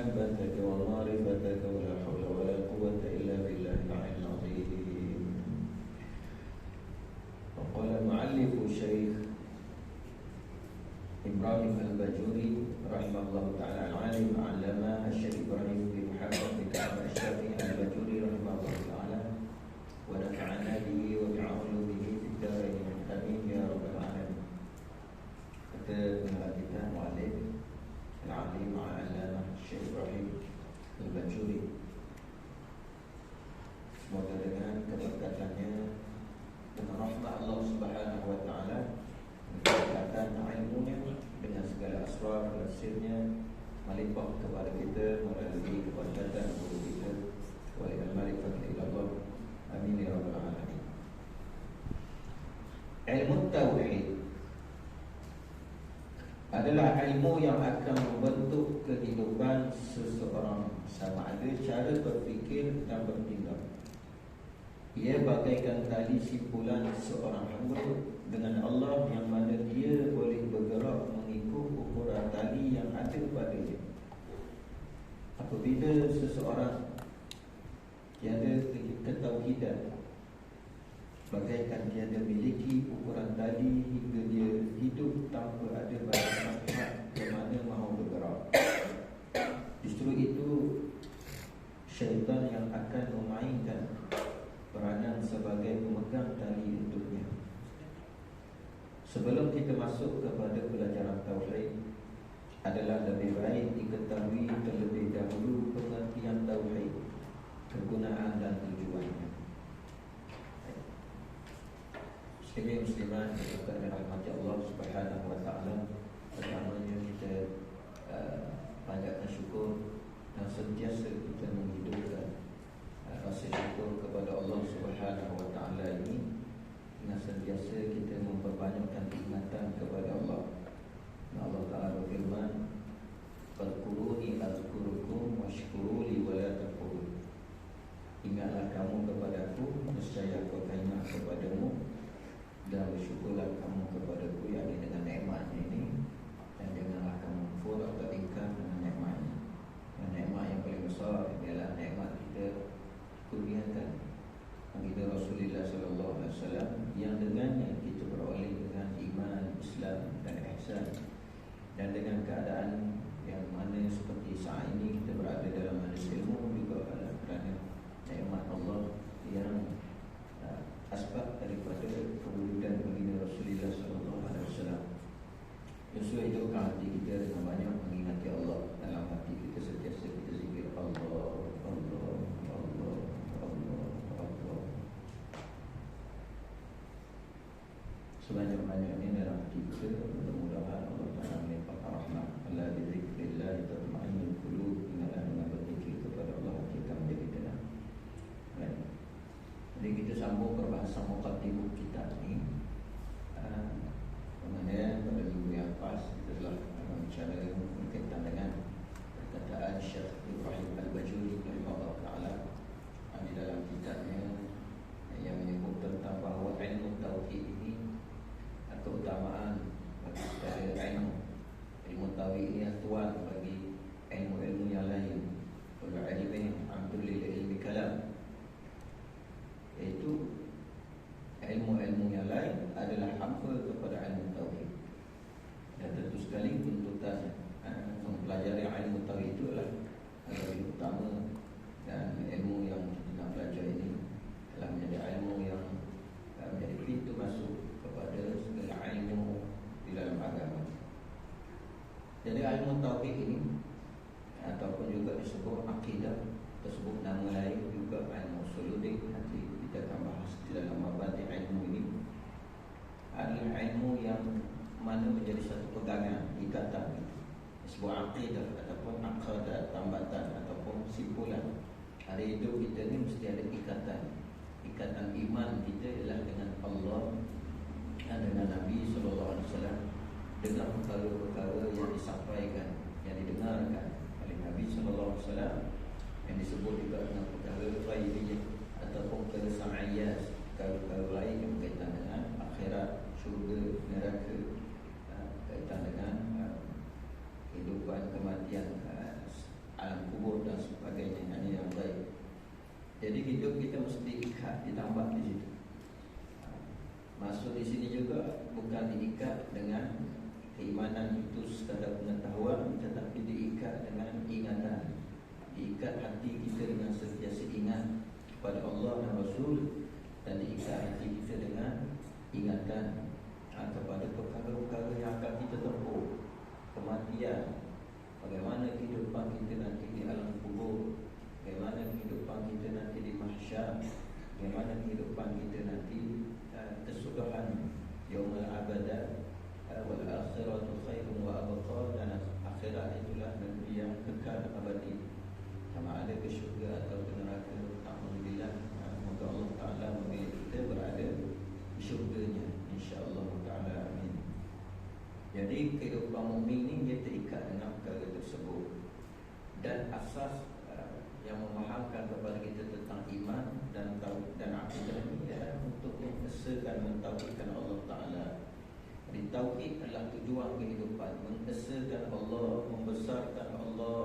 محبتك ومعرفتك ولا حول ولا قوة إلا بالله العلي العظيم. وقال المؤلف الشيخ إبراهيم الباجوري رحمه الله تعالى العالم علامة الشيخ إبراهيم بن محمد بن كعب الشافعي الباجوري رحمه الله تعالى ونفعنا به وبعلومه في الدارين آمين يا رب العالمين. Kata pengarang kita mu'alif al-alim al-alamah Syekh Ibrahim al-Bajuri, semoga dengan keberkatannya, dengan rahmat Allah Subhanahu wa taala, keberkatan ilmunya dengan segala asrar dan sirnya melimpah kepada kita melalui keberkatan guru kita wali al-marifat ila Allah. Amin ya rabbal alamin. Ilmu tauhid adalah ilmu yang akan membentuk kehidupan seseorang, sama ada cara berfikir dan bertindak. Ia bagaikan tali simpulan seorang hamba dengan Allah, yang mana dia boleh bergerak mengikut ukuran tali yang ada padanya. Apabila seseorang tiada ketauhidan, bagaikan tiada miliki ukuran tali hingga dia hidup tanpa ada badan makhluk yang mana mahu bergerak. Justru itu syaitan yang akan memainkan peranan sebagai pemegang tali untuknya. Sebelum kita masuk kepada pelajaran tauhid, adalah lebih baik diketahui terlebih dahulu pengertian tauhid, kegunaan dan tujuannya. Muslimin muslimat yang dirahmati Allah Subhanahu wa taala, pertamanya kita panjatkan syukur dan sentiasa kita menghidupkan rasa syukur kepada Allah Subhanahu wa taala ini dengan sentiasa kita memperbanyakkan ingatan kepada Allah. Allah Taala berfirman, "Fadhkuruni azkurukum washkuruli wa la takfurun." Ingatlah kamu kepadaku, nescaya aku akan ingat kepadamu, dan bersyukurlah kamu kepadaku, yakni dengan nikmatnya ini, dan janganlah kamu kufur atau ingkar dengan nikmatnya. Dan nikmat yang paling besar ialah nikmat kita kurniakan kita Rasulullah sallallahu alaihi wasallam, yang dengannya kita beroleh dengan iman, Islam dan ihsan. Dan dengan keadaan yang mana seperti saat ini kita berada dalam majlis ilmu juga adalah kerana nikmat Allah yang asbab daripada kewujudan baginda Rasulullah sallallahu alaihi wasallam. Justru hidupkan hati kita dengan banyak mengingati Allah. Dalam hati kita sentiasa kita zikir Allah, Allah, Allah, Allah, Allah. Sebanyak-banyaknya dalam hati kita, mudah-mudahan Allah Taala melimpahkan rahmat. Allah bi zikrillah tatma'innul qulub. Ingatlah dengan berzikir kepada Allah hati akan menjadi tenang. Baik. Jadi kita sambung perbahasan muqaddimah kita ini. Kemudian pada minggu yang lepas kita telah berbicara berkaitan dengan perkataan Syekh Ibrahim Al-Bajuri rahimahullah taala di dalam kitabnya yang menyebut tentang bahawa ilmu tauhid ini keutamaan bagi ilmu tauhid ini tuan bagi ilmu-ilmu yang lain. Kalau ilmu amdulil ilmi kalam, iaitu ilmu-ilmu yang lain adalah hamba kepada ilmu tauhid. Dan tentu sekali tuntutan mempelajari ilmu tauhid itu adalah lebih utama, dan ilmu yang kita pelajari ini telah menjadi ilmu yang menjadi pintu masuk kepada segala ilmu di dalam agama. Jadi ilmu tauhid ini ataupun juga disebut akidah, tersebut nama lain juga ilmu usuluddin, nanti kita akan bahas di dalam mabadi ilmu ini, adalah ilmu yang mana menjadi satu pegangan, ikatan, sebuah akidah ataupun akadah, tambatan ataupun simpulan. Hari hidup kita ni mesti ada ikatan. Ikatan iman kita ialah dengan Allah dan dengan Nabi SAW, dengan perkara-perkara yang disampaikan, yang didengarkan oleh Nabi SAW, yang disebut juga dengan perkara ghaibiyah ataupun perkara sam'iyah, perkara-perkara lain yang berkaitan dengan akhirat, syurga, neraka, kaitan dengan kehidupan, kematian, alam diikat dengan keimanan itu sekadar pengetahuan, tetapi diikat dengan ingatan. Diikat hati kita dengan sentiasa ingat kepada Allah dan Rasul, dan diikat hati kita dengan ingatan kepada perkara-perkara yang akan kita tempuh. Kematian, bagaimana kehidupan kita nanti di alam kubur, bagaimana kehidupan kita nanti di mahsyar, bagaimana kehidupan kita nanti kesudahan yaumul abadah, wal akhiratu khairun wa abqa, dan akhirat itulah negeri yang kekal abadi, sama ada ke syurga atau ke neraka. Alhamdulillah, moga Allah Ta'ala memilih kita berada di syurganya, insya-Allah Ta'ala, amin. Jadi kehidupan mukmin ni dia terikat dengan perkara tersebut. Dan asas yang memahamkan kepada kita tentang iman dan akidah ini adalah untuk mengesakan, mentauhidkan Allah Ta'ala. Jadi tauhid adalah tujuan kehidupan, mengesakan Allah, membesarkan Allah,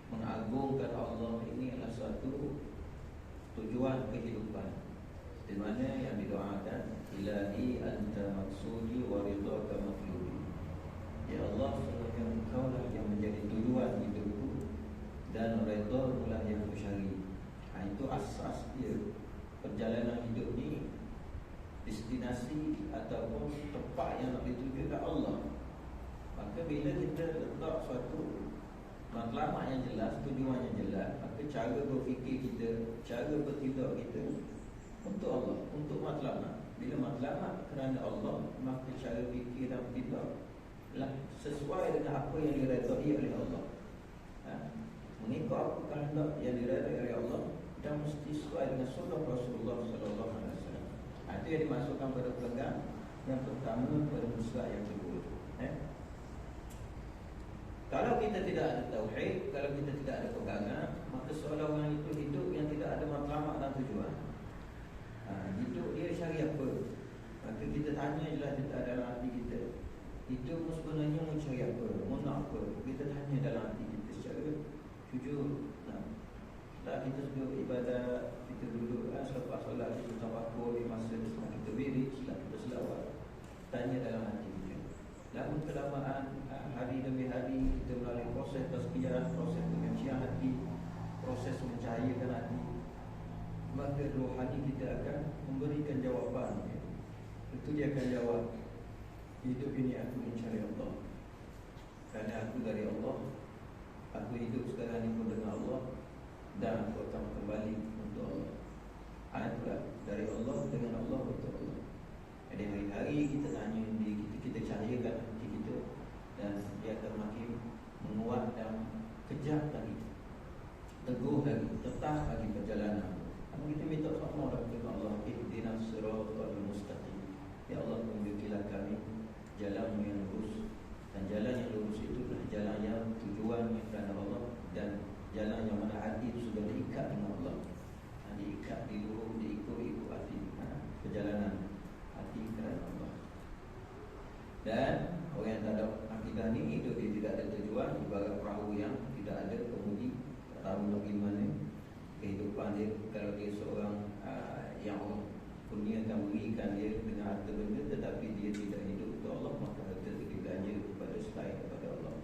mengagungkan Allah. Ini adalah suatu tujuan kehidupan, di mana yang didoakan, Ilahi anta maksudi wa ridhaka matludi. Ya Allah, sesungguhnya Engkau lah yang menjadi tujuan hidupku, dan redha-Mu lah yang kusyari. Itu asas dia. Perjalanan hidup ni, destinasi ataupun tempat yang nak dituju ke Allah. Maka bila kita letak suatu matlamat yang jelas, tujuan yang jelas, maka cara berfikir kita, cara bertindak kita untuk Allah, untuk matlamat. Bila matlamat kerana Allah, maka cara fikir dan bertindak lah sesuai dengan apa yang diredai oleh Allah. Mengikut apa kehendak yang diredai oleh Allah, dan mesti sesuai dengan sunnah Rasulullah sallallahu alaihi wasallam. Itu yang dimasukkan pada pegang yang pertama, pada muslah yang kedua. Kalau kita tidak ada tauhid, kalau kita tidak ada pegangan, maka seolah orang itu hidup yang tidak ada matlamat dan tujuan. Hidup dia cari apa? Maka kita tanya je lah dalam hati kita, hidup sebenarnya mau cari apa? Mau nak apa? Kita tanya dalam hati kita secara jujur. Setelah kita sebut ibadah, kita duduk selepas solat, kita tafakur di masa setelah kita wirid, setelah kita selawat, tanya dalam hati kita. Dalam kelamaan hari demi hari, kita melalui proses tazkiyah, proses penyucian hati, proses mencahayakan hati, maka rohani kita akan memberikan jawapan. Itu dia akan jawab, hidup ini aku mencari Allah, kerana aku dari Allah, aku hidup sekarang ini pun dengan Allah, dan aku akan kembali untuk Allah. Itulah dari Allah, dengan Allah, untuk Allah. Jadi hari-hari kita tanya diri kita cahayakan hati kita, dan dia akan makin menguat dan kejap lagi, teguh lagi, tetap lagi perjalanan. Kita minta sama kepada Allah, ihdinas siratal mustaqim. Ya Allah, tunjukilah kami jalan yang lurus, dan jalan yang lurus itu adalah jalan yang tujuannya kerana Allah, dan jalan yang mana hati itu sudah diikat dengan Allah, diikat, diikut hati, perjalanan hati kerana Allah. Dan orang yang tak ada akidah ni, hidup dia tidak ada tujuan, ibarat perahu yang tidak ada kemudi, tak tahu nak pergi mana. Kehidupan dia, kalau dia seorang yang Allah kurniakan, berikan dia dengan harta benda, tetapi dia tidak hidup untuk Allah, maka harta itu dibelanja kepada selain daripada Allah.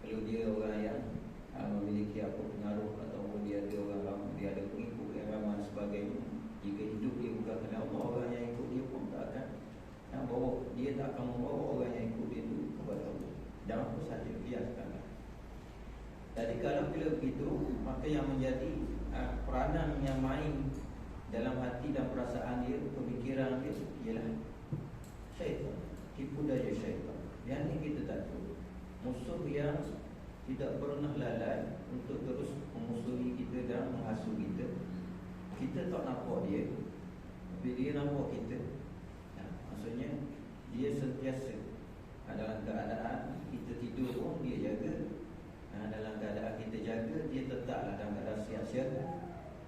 Kalau dia orang yang memiliki apa pengaruh, ataupun dia ada orang, dia ada pengikut yang ramai sebagainya, jika hidup dia bukan kerana Allah, orang yang ikut dia pun tak akan dia tak akan membawa orang yang ikut dia itu kepada Allah. Dan apa saja biarkanlah. Jadi kalau bila begitu, maka yang menjadi peranan yang main dalam hati dan perasaan dia, pemikiran dia, ialah syaitan, tipu daya syaitan. Yang ini kita tahu, musuh yang tidak pernah lalai untuk terus memusuhi kita dan menghasut kita. Kita tak nampak dia, tapi dia nampak kita. Maksudnya dia sentiasa dalam keadaan kita tidur pun dia jaga, dalam keadaan kita jaga, dia tetaplah dalam keadaan siap-siap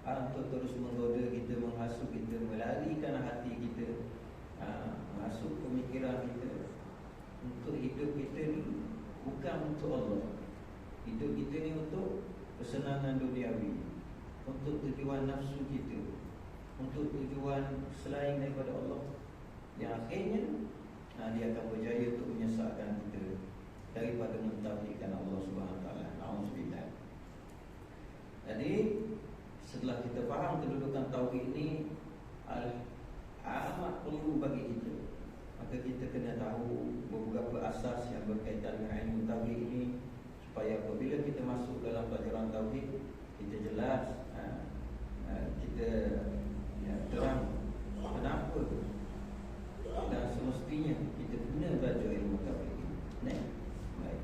untuk terus menggoda kita, menghasut kita, melarikan hati kita, masuk pemikiran kita. Untuk hidup kita ni bukan untuk Allah. Hidup kita ni untuk kesenangan duniawi, untuk tujuan nafsu kita, untuk tujuan selain daripada Allah. yang akhirnya dia akan berjaya untuk menyesatkan kita daripada mentauhidkan Allah Subhanahu Wa Taala. Alhamdulillah. Jadi setelah kita faham kedudukan tauhid ini amat perlu bagi kita, maka kita kena tahu beberapa asas yang berkaitan dengan ilmu tauhid ini, supaya apabila kita masuk dalam pelajaran tauhid, kita jelas, kita terang kenapa dan semestinya kita kena belajar ilmu tauhid ini. Baik.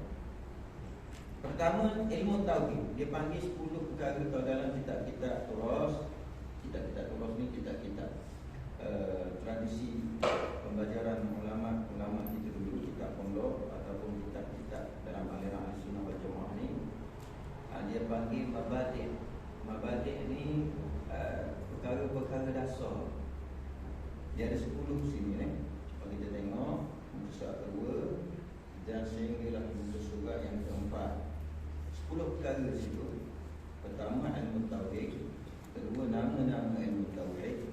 Pertama, ilmu tauhid dia panggil 10 perkara. Kalau dalam kitab-kitab Turas, kitab-kitab Turas ni kitab-kitab tradisi pembelajaran ulama kita dulu, kitab pondok ataupun kitab-kitab dalam aliran Ahlussunnah wal Jamaah ni, dia panggil mabadi'. Mabadi' ni perkara-perkara dasar. Dia ada 10 sini Kalau kita tengok muka surat kedua dan sehinggalah muka surat yang keempat, 10 perkara situ. Pertama, ilmu tauhid. Kedua, nama-nama ilmu tauhid.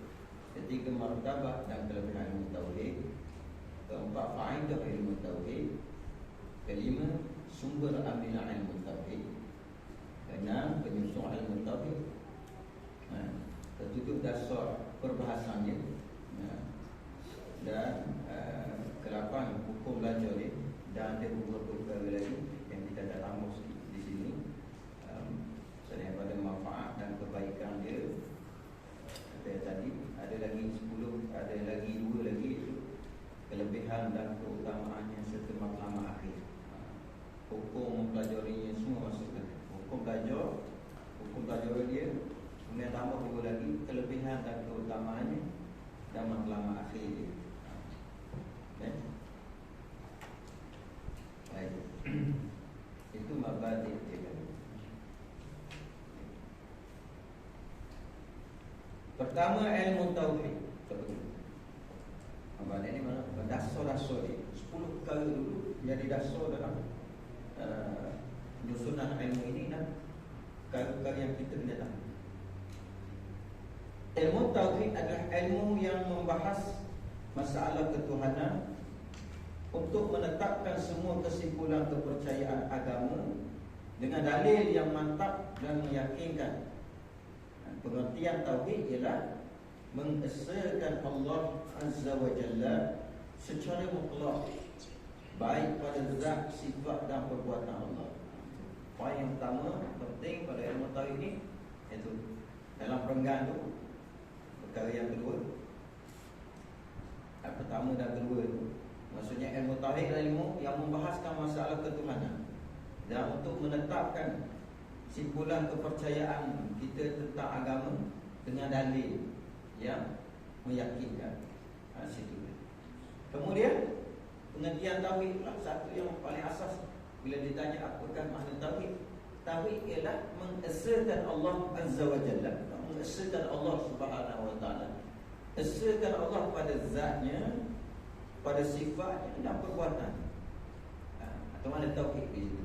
Ketiga, martabat dan kelebihan ilmu tauhid. Keempat, faedah ilmu tauhid. Kelima, sumber ambilan ilmu tauhid. Keenam, penyusun ilmu tauhid. Ketujuh, dasar perbahasannya. Dan ke-8, hukum belajar dia. Dan ada beberapa perkara lagi yang kita dah tambah sikit di sini, selain daripada manfaat dan kebaikan dia. Tadi ada lagi 10, ada lagi 2 lagi, itu kelebihan dan keutamaannya serta matlamat akhir. Hukum mempelajarinya semua masukkan. Hukum belajar dia, kemudian tambah 2 lagi kelebihan dan keutamaannya dan matlamat akhir dia. Baik. Itu mabadi' dia. Pertama, ilmu tauhid. Mabadi' ni mana? Dasar-dasar dia. 10 perkara dulu jadi dasar dalam penyusunan ilmu ini dan perkara-perkara yang kita kena tahu. Ilmu tauhid adalah ilmu yang membahas masalah ketuhanan untuk menetapkan semua kesimpulan kepercayaan agama dengan dalil yang mantap dan meyakinkan. Pengertian tauhid ialah mengesahkan Allah Azza wa Jalla secara mutlak, baik pada zat, sifat dan perbuatan Allah. Poin yang pertama penting pada ilmu tauhid ini, iaitu dalam perenggan tu, perkara yang kedua, pertama dan kedua tu, maksudnya ilmu tauhid adalah ilmu yang membahaskan masalah ketuhanan dan untuk menetapkan simpulan kepercayaan kita tentang agama dengan dalil yang meyakinkan. Situ. Kemudian pengertian tauhid lah satu yang paling asas. Bila ditanya apakah makna tauhid, tauhid ialah mengesahkan Allah Azza wa Jalla, mengesahkan Allah Subhanahu wa Taala, esahkan Allah pada zatnya, pada sifatnya dan perbuatan. Atau mana tauhid di situ?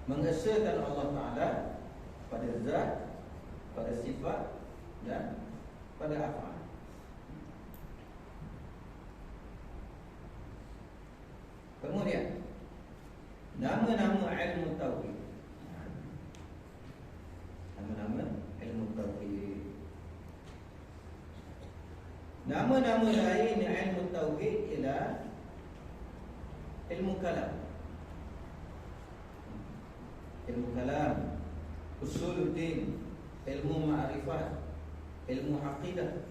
Mengesahkan Allah Ta'ala pada zat, pada sifat dan pada af'al. Kemudian nama-nama ilmu tauhid. Nama-nama ilmu tauhid. Nama-nama lain ilmu tauhid ialah ilmu kalam. Ilmu kalam, usuluddin, ilmu ma'rifat, ilmu aqidah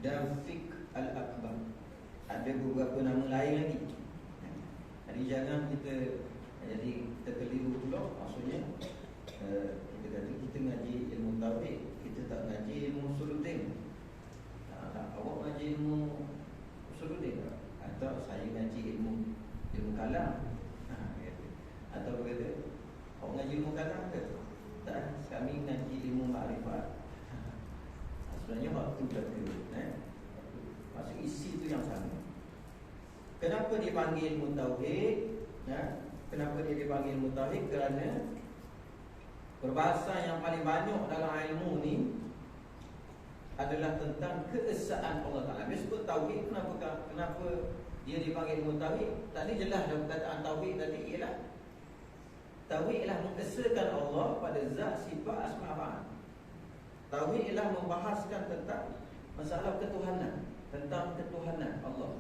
dan fiqh al-akbar. Ada beberapa nama lain lagi. Jadi jangan kita keliru pula. Maksudnya kita kata kita ngaji ilmu tauhid, kita tak ngaji ilmu usuluddin. Awak ngaji ilmu usuluddin atau saya ngaji ilmu kalam. Atau berkata awak ngaji ilmu kalam ke? Tak, kami ngaji ilmu ma'rifat. Sebenarnya waktu berbeza. Maksud isi itu yang sama. Kenapa dipanggil ilmu tauhid? Kenapa dia dipanggil ilmu tauhid? Kerana Perbahasan yang paling banyak dalam ilmu ni adalah tentang keesaan Allah Ta'ala. Dia sebut tauhid, kenapa dia dipanggil ilmu tauhid? Tadi jelas dah perkataan tauhid tadi ialah tauhid ialah mengesakan Allah pada zat, sifat, asma' fa'al. Tauhid ialah membahaskan tentang masalah ketuhanan, tentang ketuhanan Allah.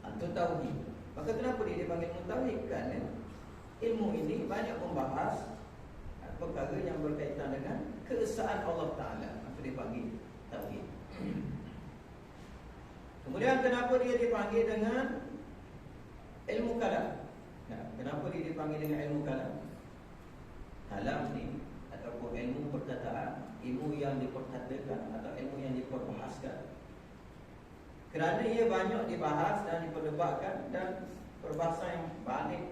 Itu tauhid. Maka kenapa dia dipanggil ilmu tauhid? Kerana ilmu ini banyak membahas perkara yang berkaitan dengan keesaan Allah Ta'ala. Maka dia panggil tauhid. Kemudian kenapa dia dipanggil dengan ilmu kalam? Kenapa dia dipanggil dengan ilmu kalam? Kalam ni ataupun ilmu perkataan, ilmu yang diperkatakan atau ilmu yang diperbahaskan. Kerana ia banyak dibahas dan diperdebatkan, dan perbahasan yang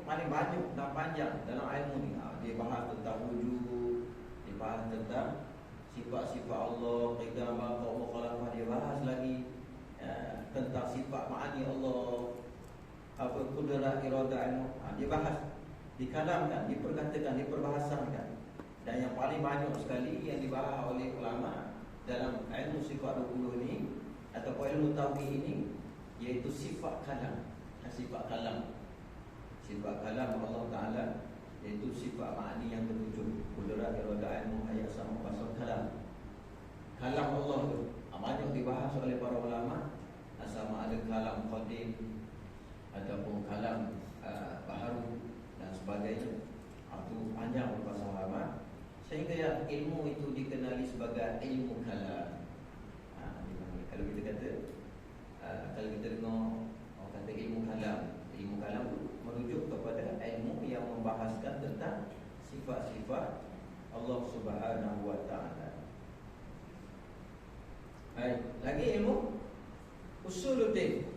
paling banyak dan panjang dalam ilmu ni. Dia bahas tentang wujud, dia bahas tentang sifat-sifat Allah, qidam, baqa, mukhalafah. Dia bahas lagi tentang sifat ma'ani Allah, apa kudrat, iradah, ilmu. Dia bahas, dikalamkan, diperkatakan, diperbahasakan. Dan yang paling banyak sekali yang dibahas oleh ulama dalam ilmu sifat 20 ni ataupun ilmu tauhid ini, iaitu sifat kalam. Sifat kalam, sifat kalam Allah Ta'ala, iaitu sifat ma'ani yang ketujuh: kudrat, iradah, ilmu, hayat, sama, basar, kalam. Kalam Allah tu banyak dibahas oleh para ulama, sama ada kalam qadim ataupun kalam baharu dan sebagainya. Itu panjang perbahasan, sehingga ilmu itu dikenali sebagai ilmu kalam. Kalau kita kata, kalau kita dengar orang kata ilmu kalam merujuk kepada ilmu yang membahaskan tentang sifat-sifat Allah Subhanahu wa Ta'ala. Lagi ilmu usuluddin.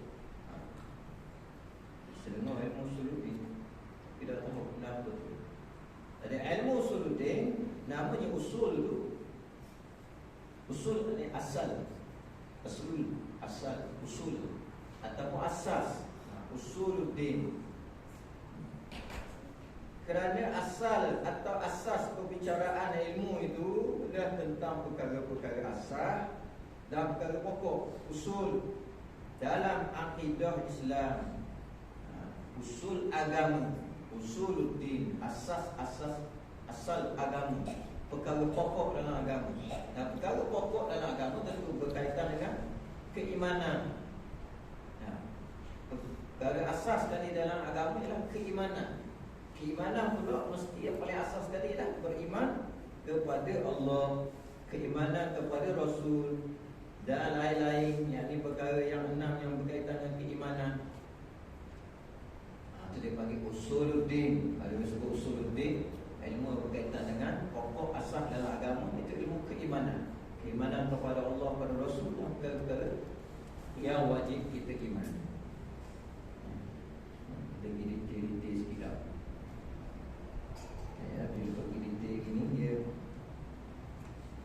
Sedengar ilmu usuluddin, tidak tahu kenapa tu. Jadi ilmu usuluddin namanya usul tu. Usul ni asal, usul atau asas. Usuluddin. Kerana asal atau asas pembicaraan ilmu itu adalah tentang perkara-perkara asas dan perkara pokok, usul dalam akidah Islam. Usul agama, usuluddin, asal agama, perkara pokok dalam agama. Dan perkara pokok dalam agama tentu berkaitan dengan keimanan. Perkara asas sekali dalam agama ialah keimanan. Keimanan pula mesti yang paling asas sekali adalah beriman kepada Allah, keimanan kepada Rasul dan lain-lain. Yang ini perkara yang 6 yang berkaitan dengan keimanan. Itu dia panggil usuluddin. Kalau disebut usuluddin, ilmu berkaitan dengan pokok asas dalam agama, itu ilmu keimanan. Keimanan kepada Allah, kepada Rasul dan perkara yang wajib kita imani. Detail sekejap. Bila pergi detail gini, dia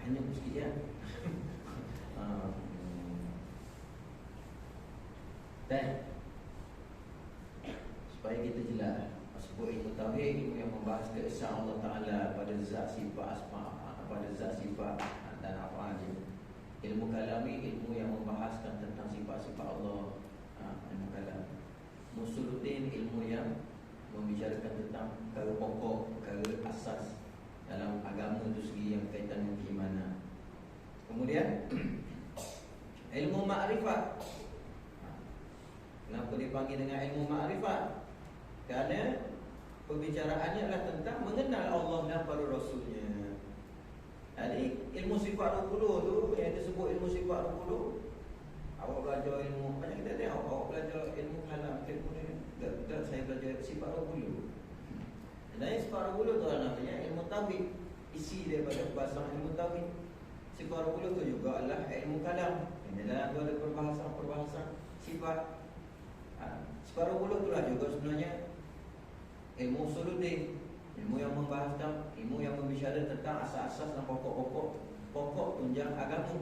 hanya sikit ya. Dan supaya kita jelas, sebut ilmu tauhid, ilmu yang membahas keesaan Allah Ta'ala pada zat, sifat, asma', pada zat, sifat dan apa saja. Ilmu kalami, ilmu yang membahaskan tentang sifat-sifat Allah. Ilmu kalam. Usuluddin, ilmu yang membicarakan tentang perkara pokok, perkara asas dalam agama itu sendiri yang berkaitan dengan keimanan. Kemudian ilmu ma'rifat. Kenapa dipanggil dengan ilmu ma'rifat? Kerana pembicaraannya adalah tentang mengenal Allah dan para Rasulnya. Jadi ilmu sifat 20 tu yang disebut ilmu sifat 20, awak belajar ilmu, banyak kita tengok awak belajar ilmu kalam, ilmu ni tak saya belajar sifat 20. Dan sifat 20 tu namanya ilmu tauhid. Isi daripada bahasa ilmu tauhid. Sifat 20 tu juga adalah ilmu kalam. Dalam tu ada perbahasan sifat. Sifat 20 tu lah juga sebenarnya ilmu usuluddin, ilmu yang membahaskan, ilmu yang berbicara tentang asas-asas dan pokok tunjang agama.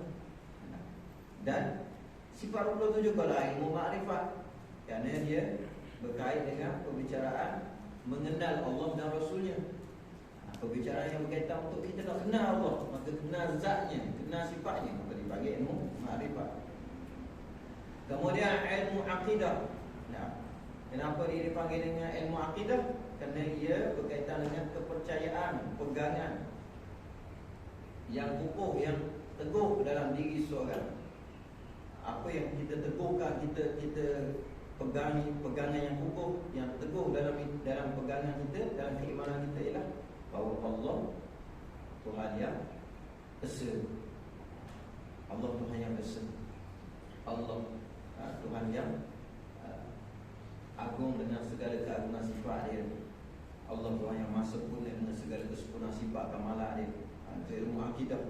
Dan sifat 20 tu juga lah ilmu ma'rifat, kerana dia berkait dengan pembicaraan mengenal Allah dan Rasulnya. perbicaraan yang berkaitan untuk kita nak kenal Allah, maka kenal zatnya, kenal sifatnya, maka dipanggil ilmu ma'rifat. Kemudian ilmu akidah. Nah, kenapa dia dipanggil dengan ilmu akidah? Kerana ia berkaitan dengan kepercayaan, pegangan yang kukuh, yang teguh dalam diri seorang. Apa yang kita teguhkan, kita pegangan yang kukuh, yang teguh dalam pegangan kita, dalam keimanan kita ialah bahawa Allah Tuhan yang esa. Allah Tuhan yang esa. Allah Tuhan yang agung dengan segala keagungan sifat dia. Allah Tuhan yang maha sempurna dengan segala kesempurnaan sifat kamalan dia. Itu ilmu akidah.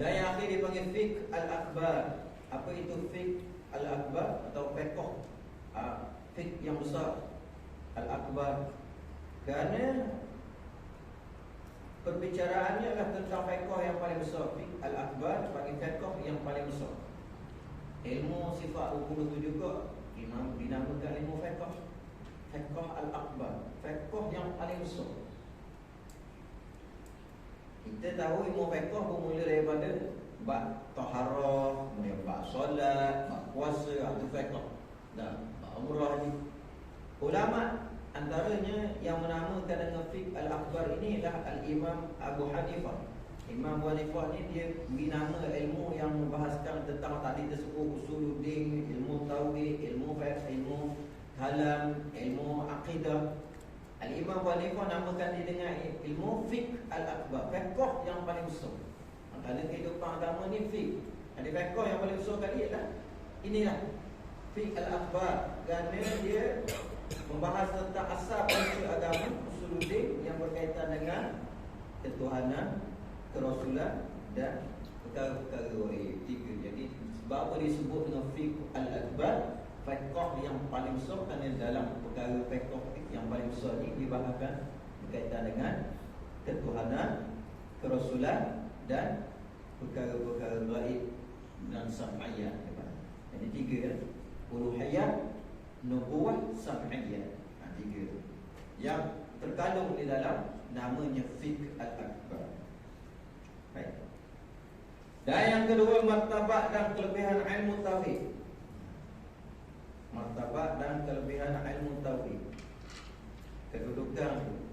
Dan yang akhir dipanggil fiqh al-akbar. Apa itu fiqh al-akbar atau fiqh? Fiqh yang besar, al-akbar. Kerana perbicaraannya adalah tentang fiqh yang paling besar. Fiqh al-akbar dipanggil fiqh yang paling besar. Ilmu sifat rukun itu juga dinamakan ilmu fiqh. Fiqh al-akbar, fiqh yang paling besar. Kita tahu ilmu fiqh bermula daripada bab taharah, kemudian bab solat, bab puasa, itu fiqh. Dan bab umrah ni. Ulama antaranya yang menamakan dengan fiqh al-akbar ini adalah al-Imam Abu Hanifah. Imam Abu Hanifah ni dia beri nama ilmu yang membahaskan tentang tadi tersebut, usuluddin, ilmu tauhid, ilmu fiqh, ilmu kalam, ilmu akidah. Al-Imam Abu Hanifah namakan dia dengan ilmu fiqh al-akbar, fiqh yang paling besar. Dalam kehidupan agama ni fiqh. Ada fiqh yang paling besar kali ialah inilah fiqh al-akbar. Kerana dia membahas tentang asal prinsip agama, usuluddin yang berkaitan dengan ketuhanan, kerasulan dan perkara-perkara wahid. Tiga. Jadi sebab apa disebut dengan fiqh al-akbar, fiqh yang paling besar, kerana dalam perkara fiqh yang paling besar ni dibahaskan berkaitan dengan ketuhanan, kerasulan dan perkara-perkara gaib dan sam'iyah. Jadi tiga kan? Uluhiyah, nubuwah, sam'iyah. Tiga yang terkandung di dalam namanya fiqh al-akbar. Baik. Dan yang kedua, martabat dan kelebihan ilmu tauhid. Martabat dan kelebihan ilmu tauhid. Kedudukan.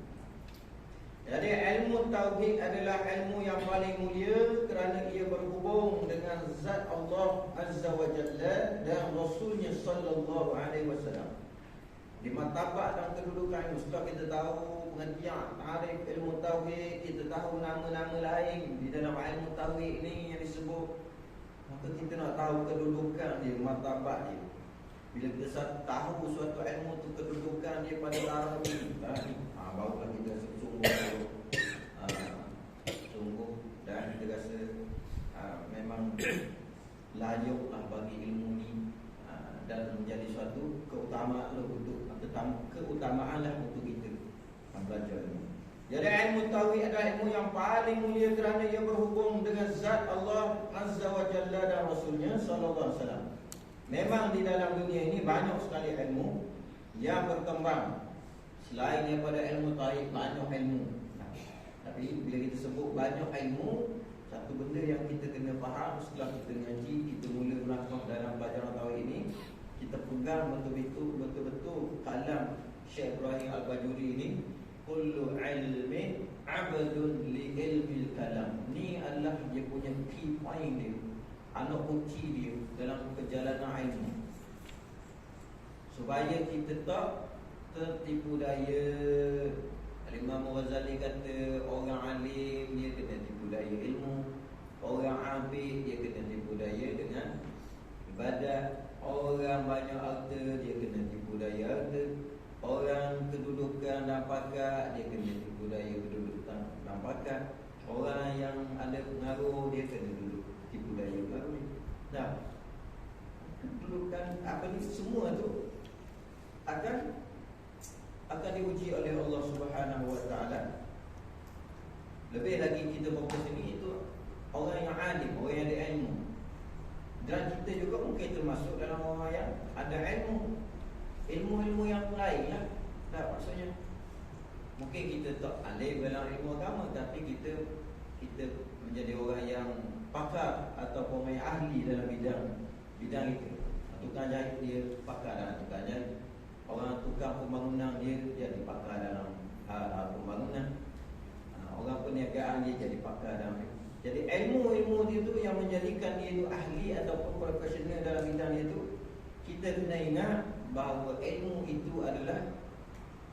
Jadi ilmu tauhid adalah ilmu yang paling mulia kerana ia berhubung dengan zat Allah Azza wa Jalla dan Rasulnya Sallallahu Alaihi Wasallam. Di martabat dan kedudukan ini, setelah kita tahu pengertian tarikh ilmu tauhid, kita tahu nama-nama lain di dalam ilmu tauhid ini yang disebut, maka kita nak tahu kedudukan dia, martabat dia. Bila kita tahu suatu ilmu tu kedudukan dia pada taraf ini, barulah kita sungguh dan kita rasa memang layaklah bagi ilmu ni dan menjadi suatu keutamaan untuk kita belajar ini. Jadi ilmu tauhid adalah ilmu yang paling mulia kerana ia berhubung dengan zat Allah Azza wa Jalla dan Rasulnya Sallallahu Alaihi Wasallam. Memang di dalam dunia ini banyak sekali ilmu yang berkembang. Selain daripada ilmu tauhid, banyak ilmu. Tapi bila kita sebut banyak ilmu, satu benda yang kita kena faham setelah kita ngaji, kita mula melangkah dalam pelajaran tauhid ini, kita pegang betul-betul kalam Syekh Ibrahim Al-Bajuri ini, kullu ilmin abdun li ilmil kalam. Ni adalah dia punya key point dia, anak kunci dia dalam perjalanan ilmu, supaya kita tak tertipu daya. Imam Ghazali kata orang alim dia kena tipu daya ilmu, orang abid dia kena tipu daya dengan ibadat, orang banyak harta dia kena tipu daya harta, orang kedudukan dan pangkat dia kena tipu daya kedudukan dan pangkat, orang yang ada pengaruh dia kena tipu daya pengaruh. Nah, kedudukan apa ni semua tu akan diuji oleh Allah Subhanahu wa taala. Lebih lagi kita fokus ini itu orang yang alim, orang yang ada ilmu. Dan kita juga mungkin termasuk dalam orang yang ada ilmu. Ilmu-ilmu yang lain lah. Tak, maksudnya Mungkin kita tak alim dalam ilmu agama, tapi kita menjadi orang yang pakar ataupun yang ahli dalam bidang itu. Tukang jahit dia pakar dalam tukang jahit. Orang tukang pembangunan dia jadi pakar dalam hal pembangunan. Orang perniagaan dia jadi pakar dalam. Jadi ilmu dia tu yang menjadikan dia itu ahli ataupun profesional dalam bidang dia tu. Kita kena ingat bahawa ilmu itu adalah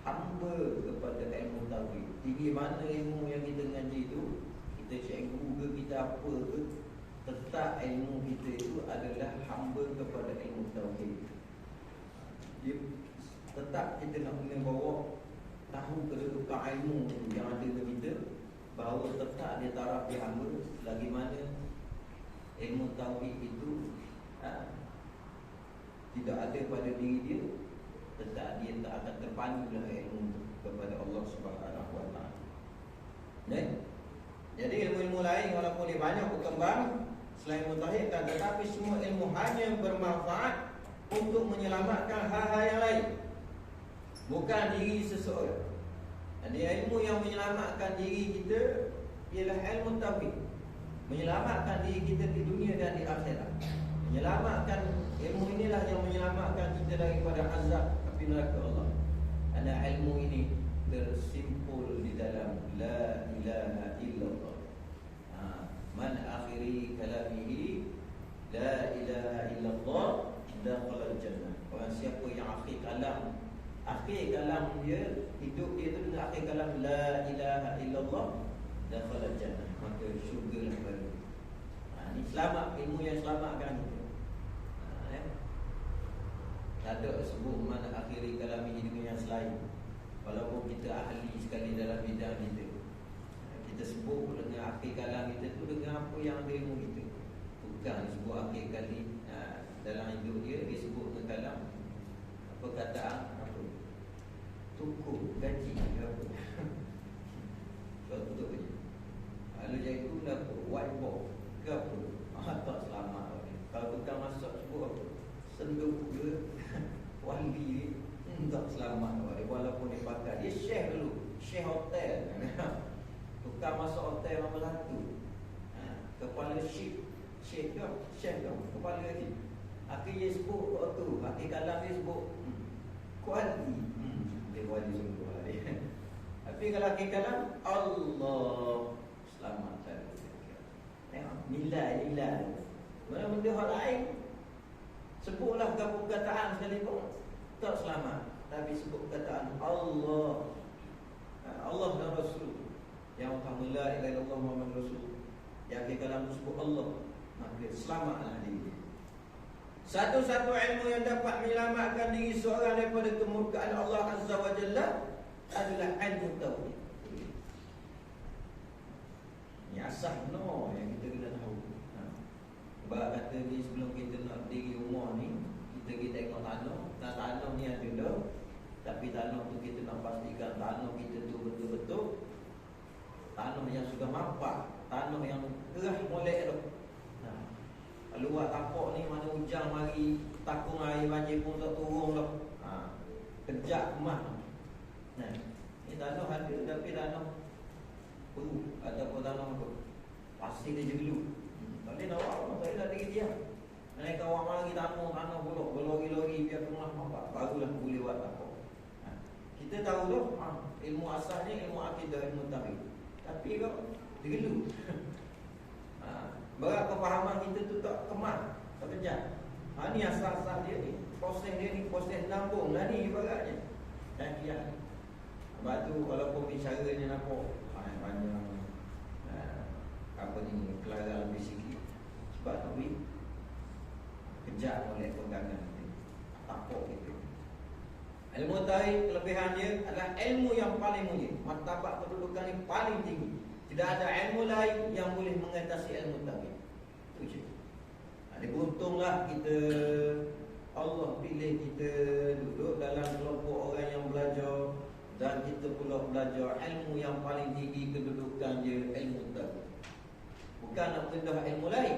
hamba kepada ilmu tauhid. Tinggi mana ilmu yang kita ngaji itu, kita cikgu ke, kita apa ke, tetap ilmu kita itu adalah hamba kepada ilmu tauhid. Dia tetap kita nak kena bawa tahu kedudukan ilmu yang ada pada kita, bahawa tetap dia taraf dia hamba. Lagi mana ilmu tauhid itu tidak ada pada diri dia, tetap dia tak akan terpandu dalam ilmu kepada Allah Subhanahu Wa Taala. Jadi ilmu-ilmu lain walaupun dia banyak berkembang selain mutahid, tetapi semua ilmu hanya bermanfaat untuk menyelamatkan hal-hal yang lain, bukan diri seseorang. Jadi ilmu yang menyelamatkan diri kita ialah ilmu tauhid, menyelamatkan diri kita di dunia dan di akhirat. Menyelamatkan ilmu inilah yang menyelamatkan kita daripada azab api neraka Allah. Ada ilmu ini tersimpul di dalam la ilaha illallah. Man akhiri kalamihi la ilaha illallah dakhala jannah. Orang siapa yang akhir kalam dia, hidup dia tu dengan akhir kalam la ilaha illallah dakhala jannah, maka syurga lah baru. Ini selamat, ilmu yang selamatkan kita. Tak ada sebut mana akhiri kalam ini dengan yang selain. Walaupun kita ahli sekali dalam bidang kita, kita sebut dengan akhir kalam kita tu dengan apa yang ada ilmu kita. Bukan sebut akhir kali dalam hidup dia sebut dengan kalam perkataan apa, tukuh, gaji apa. Contoh je. Lalu jadi tu apa, whiteboard ke apa, tak selamat. Kalau tukang masuk sebut apa, senduk ke wali, tak selamat. Walaupun dia pakai, dia share dulu, share hotel. Tukang masuk hotel nombor 1, kepala ship, share kepala lagi. Akhirnya sebut tu, akhir kalam dia sebut kuali, dia kuali sungguh dia. Tapi kalau akhir kalam Allah selamatkan. Nilai mana benda hal lain, sebutlah perkataan sekalipun tak selamat, tapi sebut perkataan Allah dan Rasul, yang utama la ilaha illallah Muhammad Rasul, yang akhir kalam sebut Allah, maka selamatlah diri. Satu-satu ilmu yang dapat menyelamatkan diri seorang daripada kemurkaan Allah Azza wa Jalla adalah ilmu tauhid. Ini asas yang kita kena tahu. Sebab kata ni, sebelum kita nak berdiri rumah ni, kita pergi tengok tanah ni ada dah, tapi tanah tu kita nak pastikan tanah kita tu betul-betul tanah yang sudah mapak, tanah yang gerah molek tu. Kalau buat tapak ni, mana hujan mari, takung air banjir pun tak turun dah. Kejap emas. Ni tanah ada, tapi tanah perut ataupun tanah apa, pasir dia jegelu. Tak boleh nak buat, tak boleh nak diri dia. Naik awak mari tanah pulak, berlori-lori biar rumah mapak, barulah boleh buat tapak. Kita tahu dah, ilmu asalnya ilmu akidah, ilmu tauhid. Tapi kau jegelu. Berat kefahaman kita tu tak kemat, tak kejap. Ni asal-asal dia ni, proses dia ni, proses lambung lah ni ibaratnya. Dan dia sebab tu walaupun bicaranya nampak banyak apa ni, kelara lebih sikit, sebab tu kejap oleh pegangan kita, tapuk kita. Ilmu tauhid kelebihannya adalah ilmu yang paling mulia, martabat kedudukan yang paling tinggi. Tidak ada ilmu lain yang boleh mengatasi ilmu tauhid. Itu je. Beruntunglah kita, Allah pilih kita duduk dalam kelompok orang yang belajar, dan kita pula belajar ilmu yang paling tinggi kedudukan dia, ilmu tauhid. Bukan nak rendah ilmu lain,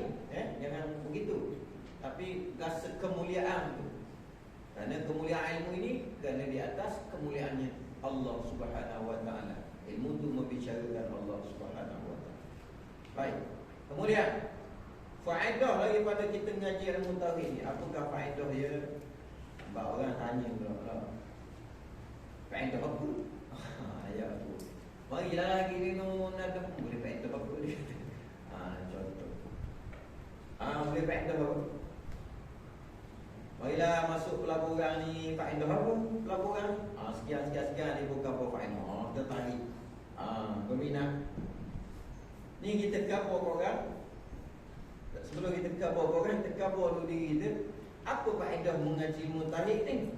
jangan begitu. Tapi rasa kemuliaan tu, kerana kemuliaan ilmu ini kerana di atas kemuliaannya Allah Subhanahu wa ta'ala. Ilmu itu membicarakan Allah Subhanahu wa ta'ala. Baik. Kemudian faedah daripada kita mengaji ilmu tauhid ni, apakah faedah dia? Sebab orang tanya pula, faedah apa? Ya tu. Marilah lagi minum nak boleh faedah apa dia kata. Contoh. Boleh faedah apa? Marilah masuk pelaburan ni, faedah apa? Pelaburan. Sekian dia bukan apa faedah. Kita tarik. Berminat. Ni kita cover korang. Sebelum kita cover korang, kita cover dulu diri kita. Apa faedah mengaji ilmu tauhid ni?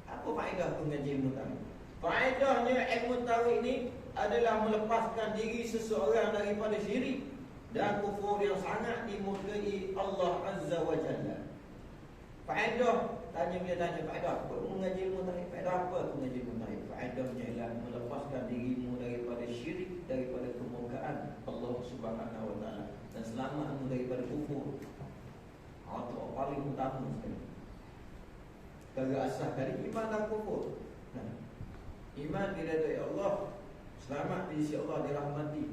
Apa faedah mengaji ilmu tauhid? Faedahnya ilmu tauhid ni adalah melepaskan diri seseorang daripada syirik dan kufur yang sangat dimurkai Allah Azza wa Jalla. Faedah, bila tanya faedah apa mengaji ilmu tauhid? Faedah apa mengaji ilmu tauhid? Faedahnya ialah melepaskan dirimu daripada syirik, daripada kemurkaan Allah Subhanahu wa taala, dan selamatmu daripada kufur. Atau paling utama sekali. Perkara asas tadi iman dan kufur. Iman diridai Allah, selamat di sisi Allah, dirahmati.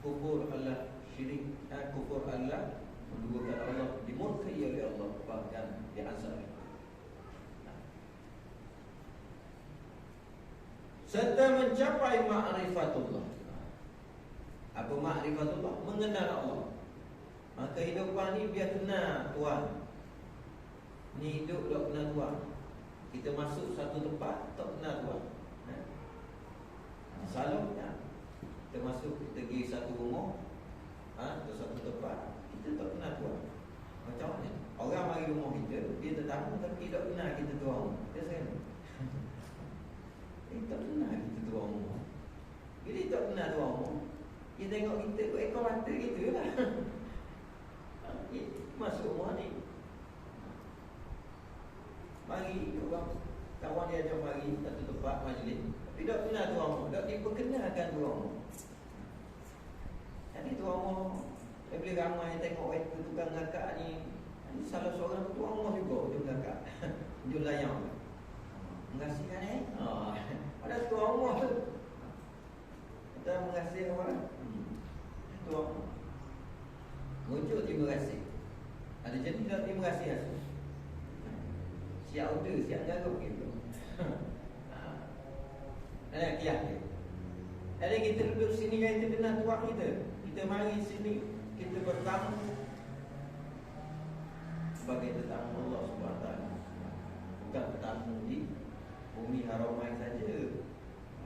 Kufur Allah syirik, kufur Allah menduakan Allah, dimurkai oleh Allah, bahkan diazab. Serta mencapai ma'rifatullah. Apa ma'rifatullah? Mengenal Allah. Maka kehidupan ni biar kenal Tuhan. Ni hidup tak kenal Tuhan. Kita masuk satu tempat tak kenal Tuhan. Selalunya kita masuk, kita pergi satu rumah, atau satu tempat, kita tak kenal Tuhan. Macam mana? Orang mari rumah kita, dia tetamu tapi tak kenal kita Tuhan. Dia saya tak kenal kita Tuhan. Bila dia tak kenal Tuhan, dia tengok kita ekor mata gitu lah. Masuk rumah ni, mari orang kawan dia ajak mari satu tempat majlis, tapi tak kenal tuan, tak diperkenalkan tuan. Jadi tuan, bila ramai tengok itu tukang ngakak ni, salah seorang tuan juga dia ngakak. Dia layan. Mengasihkan ada tuan tu. Kita mengasih orang. Tuan. Muncul terima kasih. Ada jadi tak terima kasih asal. Siap order, siap garuk gitu. Ada kiah dia. Jadi kita duduk sini kan, kita kenal Tuhan kita. Kita mari sini, kita bertamu sebagai tetamu Allah SWT. Bukan tetamu di bumi haramai saja.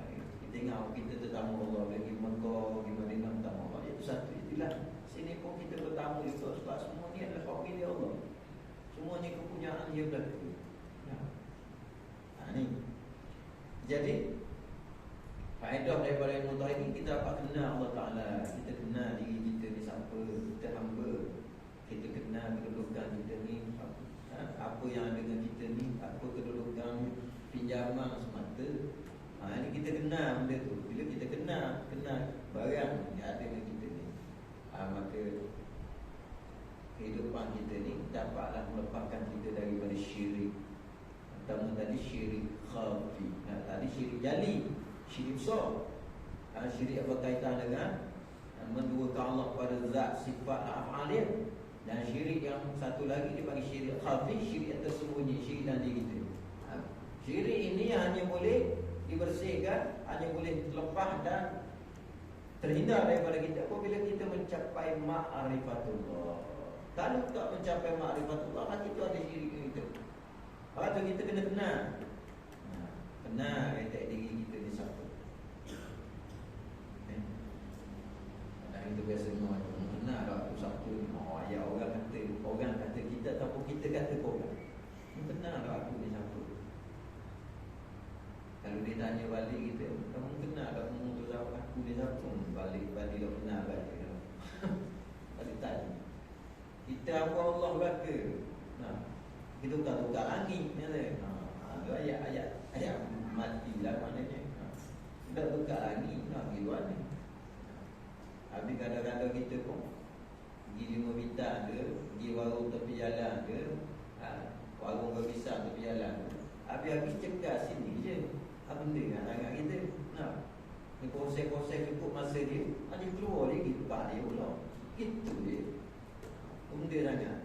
Kita tengok kita tetamu Allah lagi Mekah, di Madinah tetamu Allah. Itu satu istilah. Sini pun kita bertamu juga sebab semua ni adalah hak milik Allah. Semuanya kepunyaan dia berlaku. Ni. Jadi faedah daripada ilmu tauhid ini, kita dapat kenal Allah Ta'ala. Kita kenal diri kita ni siapa, kita hamba. Kita kenal kedudukan kita ni, apa yang ada dengan kita ni, apa kedudukan pinjaman semata. Ini kita kenal benda tu. Bila kita kenal barang yang ada dengan kita ni, maka kehidupan kita ni dapatlah melepaskan kita daripada syirik. Pertama tadi syirik khafi, tadi syirik jali, syirik besar. Syirik berkaitan dengan menduakan Allah pada zat, sifat, af'al dia. Dan syirik yang satu lagi dipanggil syirik khafi, syirik yang tersembunyi, syirik dalam diri kita. Syirik ini hanya boleh dibersihkan, hanya boleh terlepas dan terhindar daripada kita apabila kita mencapai ma'rifatullah. Kalau tak mencapai ma'rifatullah, hati itu ada syirik kita. Kalau kita kena kenal, kenal kata diri kita ni siapa. Dan itu biasa kenal tak aku siapa. Ya orang kata kita ataupun kita kata orang. Kenal tak aku ni siapa. Kalau dia tanya balik kita, kamu kenal tak kamu tu siapa, aku ni siapa. Balik tak kenal balik. Balik tanya, kita apa Allah belaka. Kita tukar langit ni ada ayat matilah maknanya. Kita tukar langit nak pergi luar ni. Habis kadang-kadang kita pun pergi 5 bintang ke, pergi warung tepi jalan ke, warung berpisah tepi jalan ke. Habis cekal sini je. Apa benda yang agak kita? Nah, ni proses-proses cukup masa dia, ada keluar dia gipak dia pula. Itu dia. Benda sangat.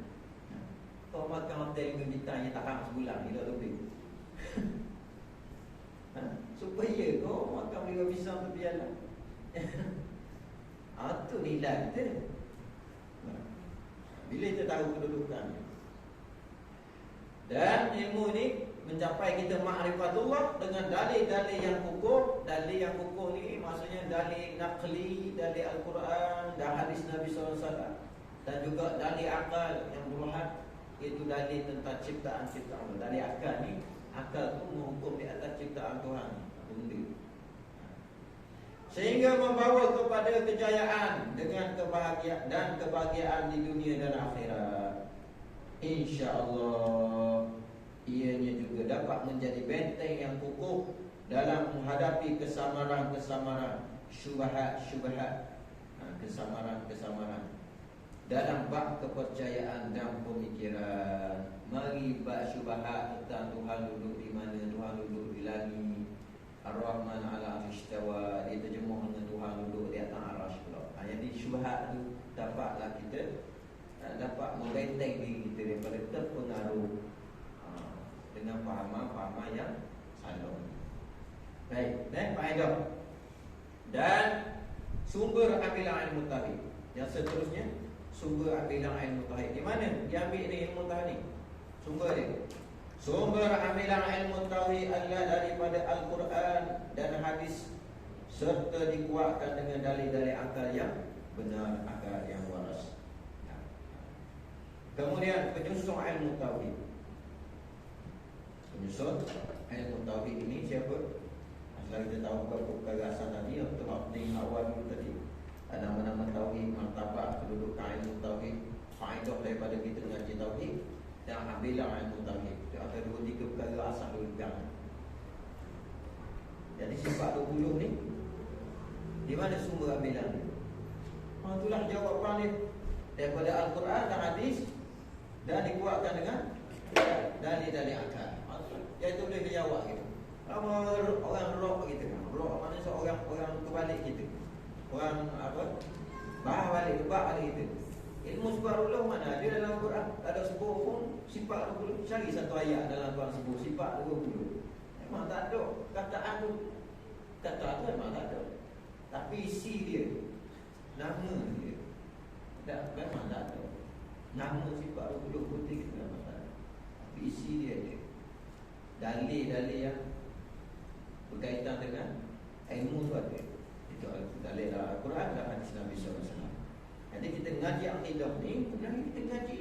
Kau makan hotel dengan bintang yang tak hang sebulan ni dah lebih. Supaya kau makan beli pisang tu biarlah. Itu nilai kita. Bila kita tahu kedudukan. Dan ilmu ni mencapai kita ma'rifatullah dengan dalil-dalil yang kukuh. Dalil yang kukuh ni maksudnya dalil naqli, dalil Al-Quran dan hadis Nabi SAW, dan juga dalil akal yang berhad, iaitu dalil tentang ciptaan-ciptaan Allah. Dalil akal ni, akal tu menghukum di atas ciptaan Tuhan. Benda. Sehingga membawa kepada kejayaan dengan kebahagiaan di dunia dan akhirat. InsyaAllah ianya juga dapat menjadi benteng yang kukuh dalam menghadapi kesamaran-kesamaran, syubhat-syubhat, kesamaran-kesamaran dalam bab kepercayaan dan pemikiran. Mari bab syubhat tentang Tuhan duduk di mana, Tuhan duduk di langit, Ar-Rahman ala istawa, diterjemah dengan Tuhan duduk di atas arasy pula. Jadi syubhat tu dapatlah kita dapat membenteng diri kita daripada terpengaruh dengan fahaman-fahaman yang salah. Baik, faedah. Dan sumber ambilan ilmu tauhid. Yang seterusnya, sumber ambilan ilmu tauhid. Di mana diambil ni ilmu tauhid? Sumber dia. Sumber ambilan ilmu tauhid adalah daripada Al-Quran dan hadis, serta dikuatkan dengan dalil-dalil akal yang benar, akal yang waras. Kemudian penyusun ilmu tauhid. Penyusun ilmu tauhid ini siapa? Setelah kita tahu beberapa perkara asal tadi, untuk ni awal dulu tadi, nama-nama tauhid, martabat, kedudukan ilmu tauhid, faedah daripada kita mengaji tauhid, dan ambilan ilmu tauhid. Ada 2-3 perkara asal dulu pegang. Jadi sifat 20 ni, di mana sumber ambilan ni? Itulah jawapan dia daripada Al-Quran dan hadis, dan dikuatkan dengan dalil-dalil akal. Iaitu boleh dijawab kita. Orang rock kita kan. Rock maknanya seorang kebalik kita. Orang apa? Balik kita. Ilmu sifatullah mana ada dalam Quran? Ada sebut pun sifat 20. Cari satu ayat dalam Quran sebut sifat 20. Memang tak ada. Kataan tu memang tak ada. Tapi isi dia, nama dia, memang tak ada. Nama sifat 20 putih kita memang tak ada. Tapi isi dia. Dalil-dalil yang berkaitan dengan ilmu tu ada. Itu dalil Al-Quran dan hadis Nabi SAW. Jadi kita ngaji akidah ni, sebenarnya kita ngaji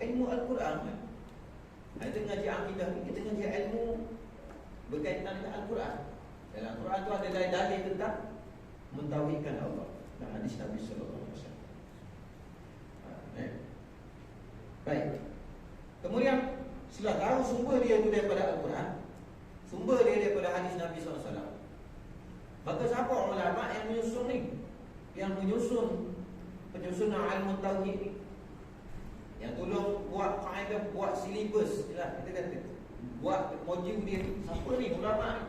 ilmu Al-Quran kan. Kita ngaji akidah ni, kita ngaji ilmu berkaitan dengan Al-Quran. Dalam Al-Quran tu ada dalil tentang mentauhidkan Allah dan hadis Nabi SAW. Baik. Kemudian setelah tahu sumber dia itu daripada Al-Quran, sumber dia daripada hadis Nabi SAW, maka siapa ulama yang menyusun ni? Yang menyusun penyusunan ilmu tauhid ni, yang tolong buat kaedah, buat silibus lah, kita kata, buat modul dia ni. Siapa ni ulama ni?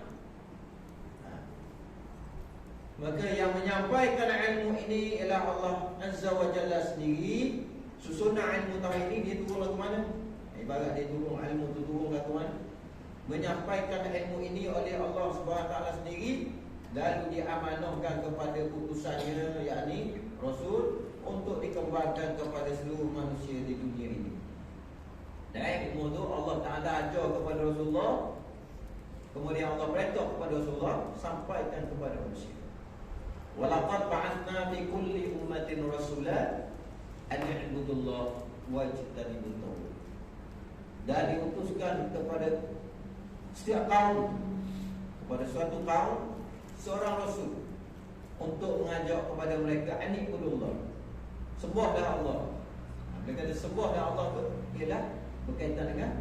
Maka yang menyampaikan ilmu ini ialah Allah Azza wa Jalla sendiri. Susunan ilmu tauhid ini dia turun ke mana? Ibarat dia turun ilmu tu turun ke mana? Menyampaikan ilmu ini oleh Allah SWT sendiri, lalu diamanahkan kepada utusannya, yakni Rasul, untuk dikembangkan kepada seluruh manusia di dunia ini. Dan ilmu tu Allah Ta'ala ajar kepada Rasulullah, kemudian Allah perintah kepada Rasulullah sampaikan kepada manusia. Walaqad ba'athna fi kulli ummatin rasulan an i'budullah wajtanibut taghut. Dan diutuskan kepada setiap kaum, kepada suatu kaum, seorang rasul untuk mengajak kepada mereka an i'budullah, sembahlah Allah. Mereka kata sembahlah Allah tu ialah berkaitan dengan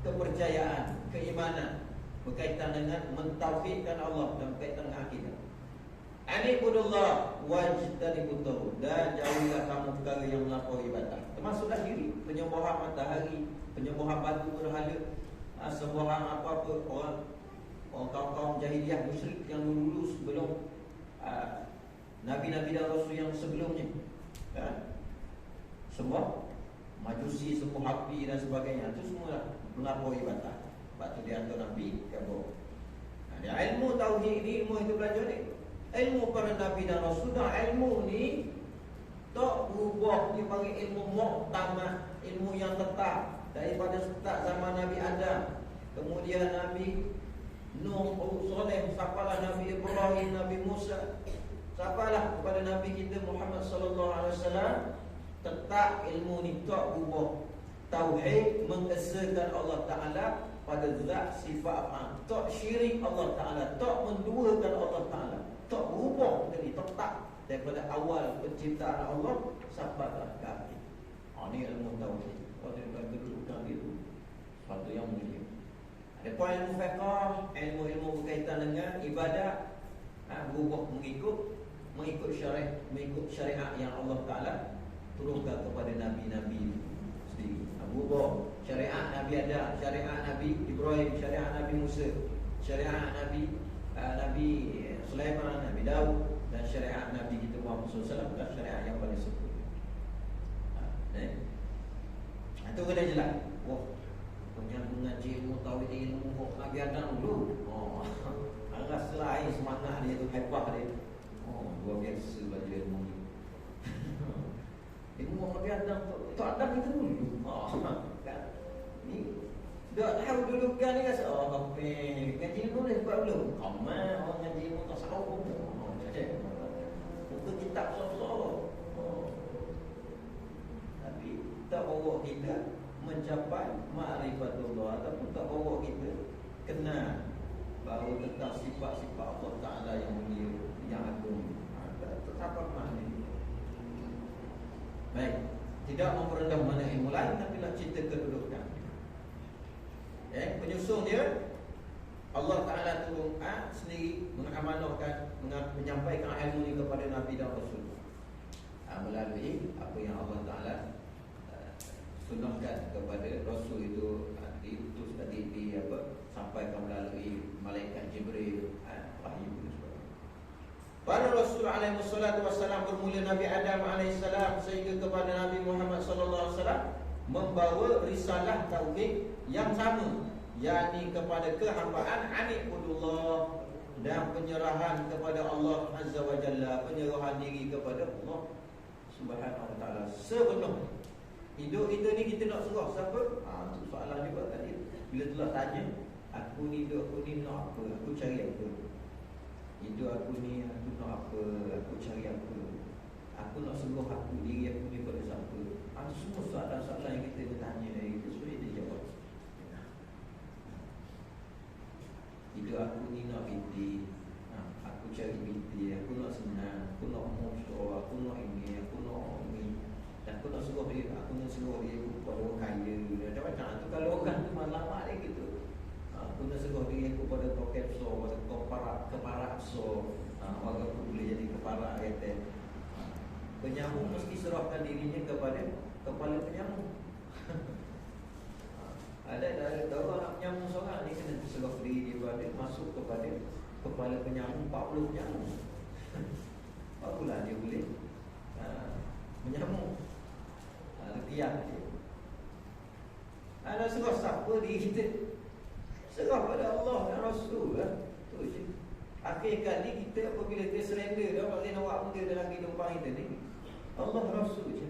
kepercayaan, keimanan, berkaitan dengan mentauhidkan Allah dan berkaitan dengan akidah. Anibudullah wajtanibut taghut, dan jauhilah kamu perkara yang melampaui batas. Termasuklah diri penyembahan matahari, penyembahan batu berhala, sembahan apa-apa orang kaum-kaum jahiliah musyrik yang dulu sebelum Nabi-Nabi dan Rasul yang sebelumnya, semua Majusi, semua Hapi dan sebagainya, itu semua melampaui batas. Sebab tu dia hantar Nabi kabur. Ilmu tauhid ni, ilmu itu belajar ni, ilmu para Nabi dan Rasul. Dan ilmu ni tak berubah, dia panggil ilmu muqtamah, ilmu yang tetap daripada start zaman Nabi Adam, kemudian Nabi Nuh, Saleh, sapalah Nabi Ibrahim, Nabi Musa, sapalah kepada Nabi kita Muhammad sallallahu alaihi wasallam. Tetap ilmu ni tak berubah. Tauhid mengesahkan Allah Ta'ala pada zat sifat af'al, tak syirik Allah Ta'ala, tak menduakan Allah Ta'ala, tak berubah. Jadi tetap daripada awal penciptaan Allah sampai ke akhir. Ini ilmu tauhid. Pada kedudukan itu satu yang mulia. Ada pun ilmu fiqh, ilmu-ilmu berkaitan dengan ibadat, berubah mengikut syariat yang Allah Ta'ala turunkan kepada Nabi-Nabi sendiri. Berubah syariat Nabi Adam, syariat Nabi Ibrahim, syariat Nabi Musa, syariat Nabi Sulaiman, Nabi Daud, dan syariat Nabi kita Muhammad SAW adalah syariat yang paling sempurna. Itu kena jelas. Wah, punya mengaji ilmu tauhid, ilmu Nabi Adam dulu. Agak selain semangat dia tu, hebat dia. Luar biasa belajar ilmu ni. Ilmu Nabi Adam tu Adam itu dulu. Kan? Ni dah tahu dulu kan ni rasa ngaji ilmu ni sebab belum. Kamal orang ngaji ilmu tasawuf. Buku kitab besar-besar. Tapi tak bawa kita mencapai ma'rifatullah, ataupun tak bawa kita kenal bahawa tentang sifat-sifat Allah Ta'ala yang mulia, yang agung. Tetap makna ini. Baik, tidak memperendah mana ilmu lain, tapi nak cerita kedudukan. Penyusun dia, Allah Ta'ala turun sendiri mengamanahkan, menyampaikan ilmu ini kepada Nabi dan Rasul melalui apa yang Allah Ta'ala sunahkan kepada Rasul itu, diutus di sampaikan melalui malaikat Jibril, wahyu dan sebagainya. Para Rasul alaihi wassalatu wassalam bermula Nabi Adam alaihi salam sehingga kepada Nabi Muhammad sallallahu alaihi wasallam membawa risalah tauhid yang sama, yakni kepada kehambaan anibudullah dan penyerahan kepada Allah Azza wa Jalla, penyerahan diri kepada Allah Subhanahu wa taala sepenuhnya. Hidup kita ni kita nak serah siapa? Itu soalan juga tadi. Bila telah tanya, aku ni hidup aku ni nak apa? Aku cari apa? Hidup aku ni aku nak apa? Aku cari apa? Aku nak serah aku, diri aku ni pada siapa? Itu semua soalan-soalan yang kita bertanya dari itu sudah dia jawab. Hidup aku ni nak binti, aku cari binti, aku nak senang, aku nak musuh, aku nak ini, aku nak ini. Dan aku nak suruh dia, aku nak suruh dia kepada orang kaya, macam-macam. Itu kalau orang tu lama dia gitu. Aku nak suruh dia kepada toket so, kepada keparak so, orang tu boleh jadi keparak kata. Penyambung mesti serahkan dirinya kepada kepala penyambung. Ada orang nak penyambung seorang ni kena serah diri dia pada masuk kepada kepala penyambung 40 penyambung. Barulah dia boleh menyambung. Rupiah dia. Ada serah siapa diri kita? Serah pada Allah dan Rasul lah. Tu je. Akhir kali kita apabila kita surrender dah, tak nak buat benda dalam kehidupan kita ni, Allah Rasul je.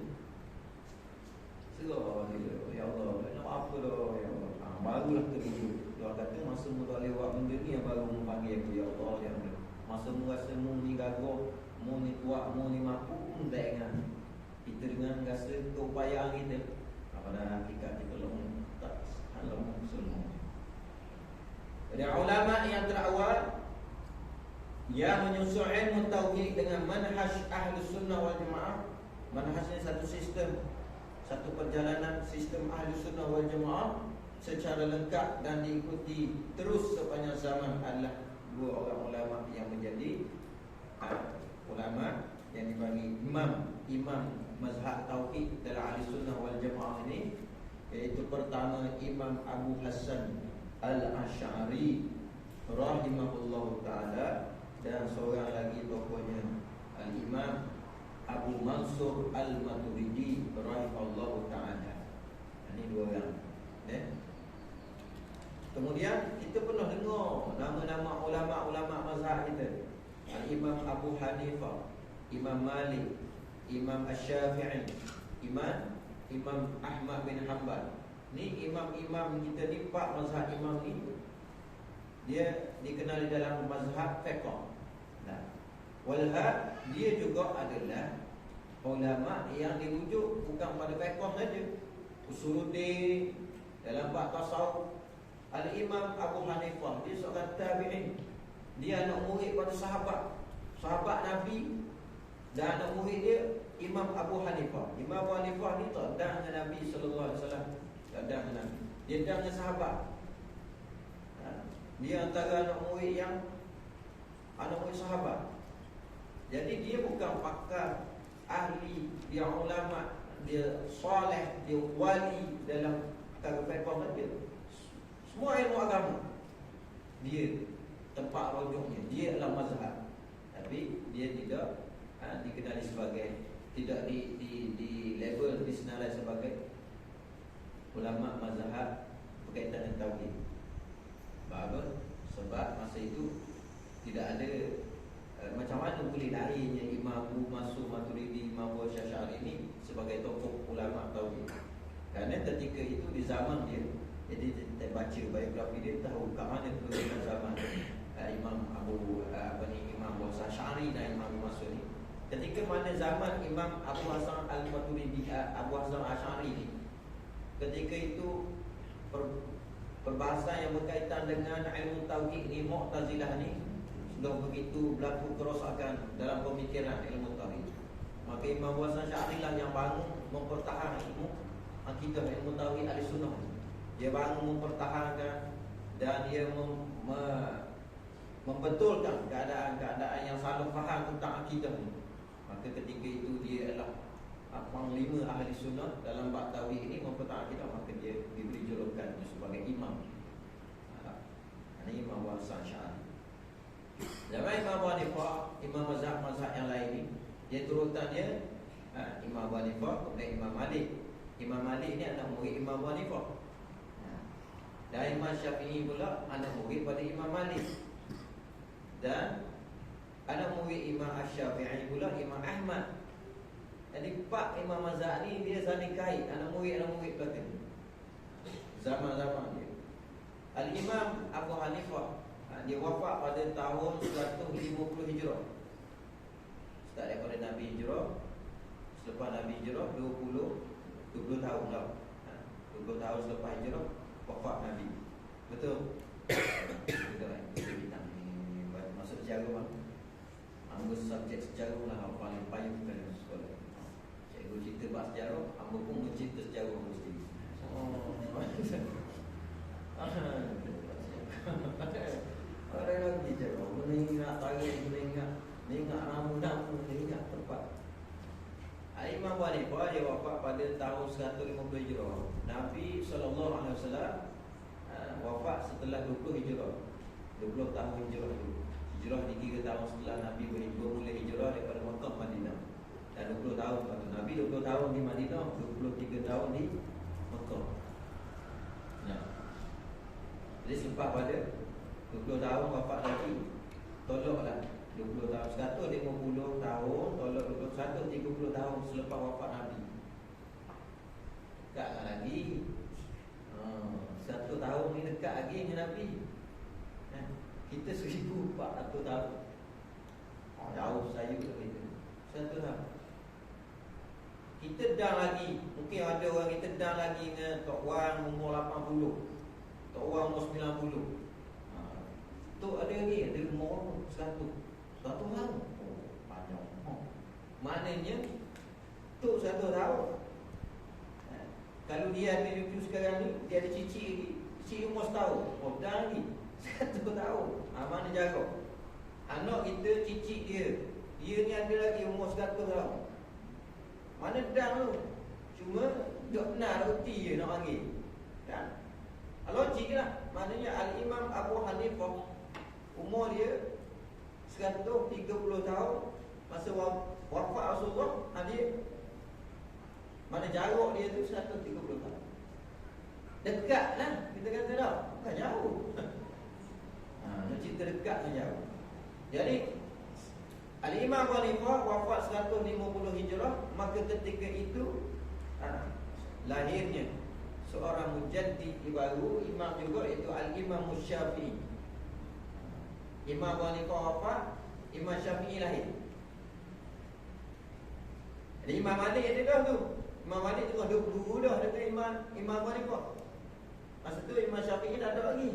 Serah dia. Ya Allah, nak buat apa dah? Ya Allah. Barulah terwujud. Dia kata masa mu tak boleh buat benda ni yang baru mu panggil aku, ya Allah, ya Allah. Masa mu rasa mu ni gagah, mu ni kuat, mu ni mampu, mu tak ingat. Kita dengan rasa keupayaan kita, pada hakikat kita tak halang semua. Jadi ulama yang terawal yang menyusun ilmu tauhid dengan manhaj Ahlus Sunnah wal Jamaah. Manhaj ni satu sistem, satu perjalanan sistem Ahlus Sunnah wal Jamaah secara lengkap dan diikuti terus sepanjang zaman adalah dua orang ulama yang menjadi ulama yang dipanggil imam mazhab tauhid dalam Ahlus Sunnah wal Jamaah ini, iaitu pertama Imam Abu Hasan Al-Asy'ari rahimahullahu ta'ala, dan seorang lagi tokohnya Al-Imam Abu Mansur Al-Maturidi rahimahullahu ta'ala. Ini dua orang. Kemudian kita pernah dengar nama-nama ulama-ulama mazhab kita. Al-Imam Abu Hanifah, Imam Malik, Imam Asy-Syafi'i, Imam Ahmad bin Hanbal. Ni imam-imam kita ni, empat mazhab imam ni, dia dikenali dalam mazhab fiqh. Walhad, dia juga adalah ulama yang dirujuk bukan pada fiqh saja, usuluddin, dalam bab tasawuf. Al-Imam Abu Hanifah, dia seorang tabi'in. Dia anak murid pada sahabat Nabi, dan anak murid dia Imam Abu Hanifah. Imam Abu Hanifah ni tak dah dengan Nabi sallallahu alaihi wasallam, tak dah dengan Nabi. Dia dah dengan sahabat. Dia antara anak murid sahabat. Jadi dia bukan pakar, ahli, dia ulama, dia soleh, dia wali dalam perkara fiqh saja. Semua ilmu agama dia tempat rujuknya, dia adalah mazhab. Tapi dia tidak dikenali sebagai, tidak di label, disenalai sebagai ulama mazhab berkaitan dengan tauhid. Sebab masa itu tidak ada macam mana boleh lahirnya Imam Abu Mansur Maturidi, Imam Abu Asy'ari ini sebagai tokoh ulama tauhid. Kerana ketika itu di zaman dia, jadi kita baca biografi dia, tahu kat mana kedudukan zaman Imam Abu Asy'ari dan Imam Abu Mansur ni. Ketika mana zaman Imam Abu Hasan Al-Maturidi, Abu Hasan Asy'ari ni, ketika itu perbahasan yang berkaitan dengan ilmu tauhid ni, Mu'tazilah ni, sudah begitu berlaku kerosakan dalam pemikiran ilmu tauhid. Maka Imam Abu Hasan Asy'ari lah yang bangun mempertahankan ilmu akidah, ilmu tauhid Ahlussunnah. Dia bangun mempertahankan, dan dia membetulkan keadaan-keadaan yang salah faham tentang akidah ni. Maka ketika itu dia adalah panglima ahli sunnah dalam bab tauhid ini, mempertahankan akidah. Maka dia diberi julukan sebagai imam. Ini Imam Abu Hasan Asy'ari. Zaman Imam Abu Hanifah, imam mazhab yang lain ni, dia turutan dia Imam Abu Hanifah, kemudian Imam Malik. Imam Malik ni anak murid Imam Abu Hanifah. Dan Imam Syafi'i pula anak murid pada Imam Malik. Dan anak murid Imam Asy-Syafi'i pula Imam Ahmad. Jadi empat imam mazhab ni dia saling kait, anak murid belakang zaman-zaman dia. Al-Imam Abu Hanifah, dia wafat pada tahun 150 Hijrah. Start daripada Nabi Hijrah. Selepas Nabi Hijrah 20 tahun dah. 20 tahun selepas Hijrah wafat Nabi. Betul? Betul kan? Kita ni masuk sejarah bang. Ambil subjek sejarah lah paling payung dalam sekolah. Cikgu cerita bab sejarah, ambil pun mencerita sejarah mesti. Ada lagi sejarah. Mengingat tarikh, mengingat namu-namu, mengingat tempat. Imam Abu Hanifah dia wafat pada tahun 150 Hijrah. Nabi SAW wafat setelah 20 Hijrah. 20 tahun Hijrah itu. Hijrah dikira tahun setelah Nabi bermula hijrah daripada Makkah Madinah. Dan 20 tahun lepas Nabi 20 tahun di Madinah, 23 tahun di Makkah. Jadi selepas pada 20 tahun wafat lagi, tolaklah 20 tahun, 150 tahun, tolak 21, 30 tahun selepas wafat Nabi. Dekatlah lagi. 1 tahun ni dekat lagi dengan Nabi. Kita 1400 tahun. Jauh saya kita. 1 tahun. Kita dah lagi, mungkin ada orang kita dah lagi dengan Tok Wan umur 80, Tok Wan umur 90. Tu ada lagi, ada umur 100 tahun. Panjang. Maknanya tu 1 tahun. Kalau dia ambil review sekarang ni, dia ada cicit lagi. Cicit umur 1 tahun. Oh, dah lagi 1 tahun. Mana jaga? Anak kita cicit dia ni ada lagi umur 100 tahun. Mana dah tu? Cuma tak benar reti je nak panggil. Kan? Logik lah. Maknanya Al-Imam Abu Hanifah Umur dia 130 tahun. Masa wafat Rasulullah, dia mana jarak dia tu 130 tahun. Dekat lah, kita kata dah, bukan jauh. Dia cerita dekat dan jauh. Jadi Al-Imam Abu Hanifah wafat 150 Hijrah. Maka ketika itu lahirnya seorang mujaddid baru, imam juga, iaitu Al-Imam Syafi'i. Imam Abu Hanifah wafat, Imam Syafi'i lahir. Jadi Imam Malik ada dah tu. Imam Malik tu ada guru dah dengan Imam Abu Hanifah. Masa tu Imam Syafi'i dah ada lagi.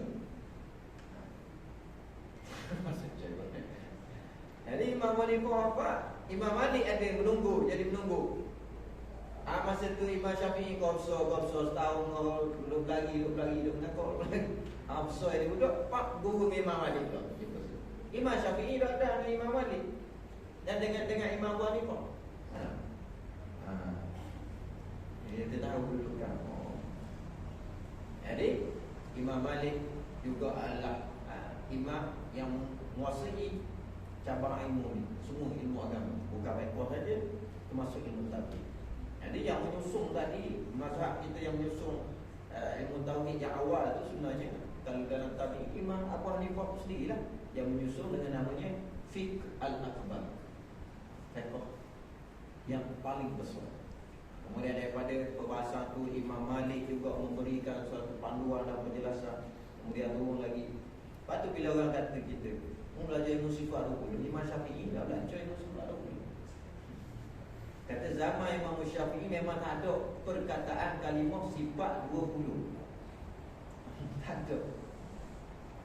Jadi Imam Abu Hanifah wafat, Imam Malik ada menunggu, jadi menunggu. Masa tu Imam Syafi'i korso setahun, belum lagi menakut lagi. Besar dia duduk, pak guru Imam Malik tu. Imam Syafi'i dah ada dengan Imam Malik dan dengan Imam Abu Hanifah. Kita tahu dulu kan. Jadi Imam Malik juga adalah imam yang menguasai cabang ilmu ni, semua ilmu agama, bukan fiqh saja, termasuk ilmu tauhid. Jadi yang menyusung tadi, mazhab kita yang menyusung ilmu tauhid yang awal tu sebenarnya kalau dalam tauhid Imam Abu Hanifah tu sendirilah yang menyusun dengan namanya Fiqh Al-Akbar, fiqh yang paling besar. Kemudian daripada perbahasan tu Imam Malik juga memberikan suatu panduan dan penjelasan. Kemudian turun lagi. Lepas tu bila orang kata kita belajar ilmu sifat 20, Imam Syafi'i dah belajar ilmu sifat 20. Kata zaman Imam Syafi'i memang tak ada perkataan kalimah sifat 20. Tak ada.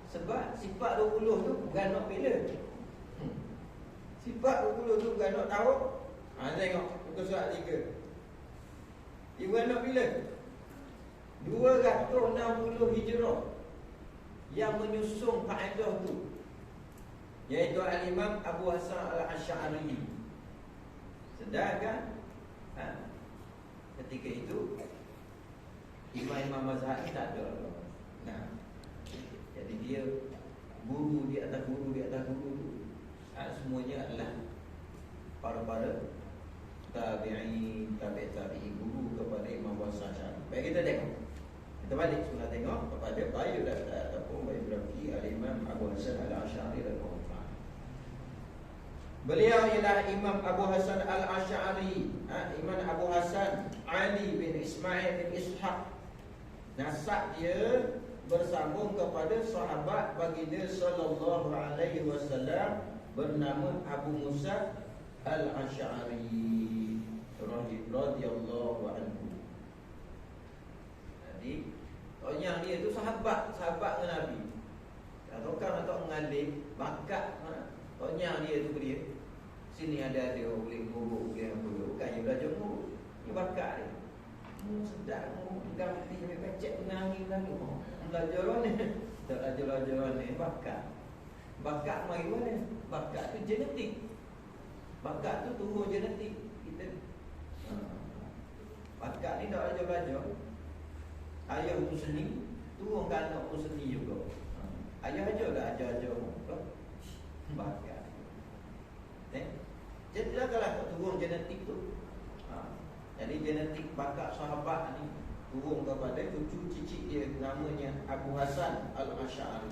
Sebab sifat 20 tu bukan nak bila. Sifat 20 tu bukan nak tahu. Tengok muka surat 3. Dia bukan nak bila. 260 Hijrah yang menyusung kaedah tu, iaitu Al-Imam Abu Hasan Al-Asy'ari. Sedangkan ketika itu imam-imam mazhab ni tak ada. Jadi dia guru di atas guru di atas guru tu, semuanya adalah para tabi'in, tabi'i guru kepada Imam Abu Hasan Asy'ari. Baik, kita tengok. Kita balik sudah tengok kepada biografi ataupun biografi Al-Imam Abu Hasan Al-Asy'ari radhiyallahu. Beliau ialah Imam Abu Hasan Al-Asy'ari, Imam Abu Hasan Ali bin Ismail bin Ishaq. Nasab dia bersambung kepada sahabat baginda sallallahu alaihi wasallam bernama Abu Musa Al-Asy'ari radhiyallahu anhu. Jadi yang dia tu sahabat dengan Nabi. Kalau kan atau mengalim bakat yang dia tu dia. Sini ada boleh guru, boleh apa. Bukan dia belajar guru. Dia bakat dia. Sedap pegang hati sampai pecek menangis lagi. Belajar ni. Tak belajar ni bakat. Bakat mari mana? Bakat tu genetik. Bakat tu turun genetik kita. Bakat ni tak belajar. Ayah pun seni, turun ke anak pun seni juga. Ayah aja dah ajar-ajar bakat. Jadi dah kalau turun genetik tu. Jadi genetik bakat sahabat ni turun kepada cucu cicit dia, namanya Abu Hasan Al-Asy'ari.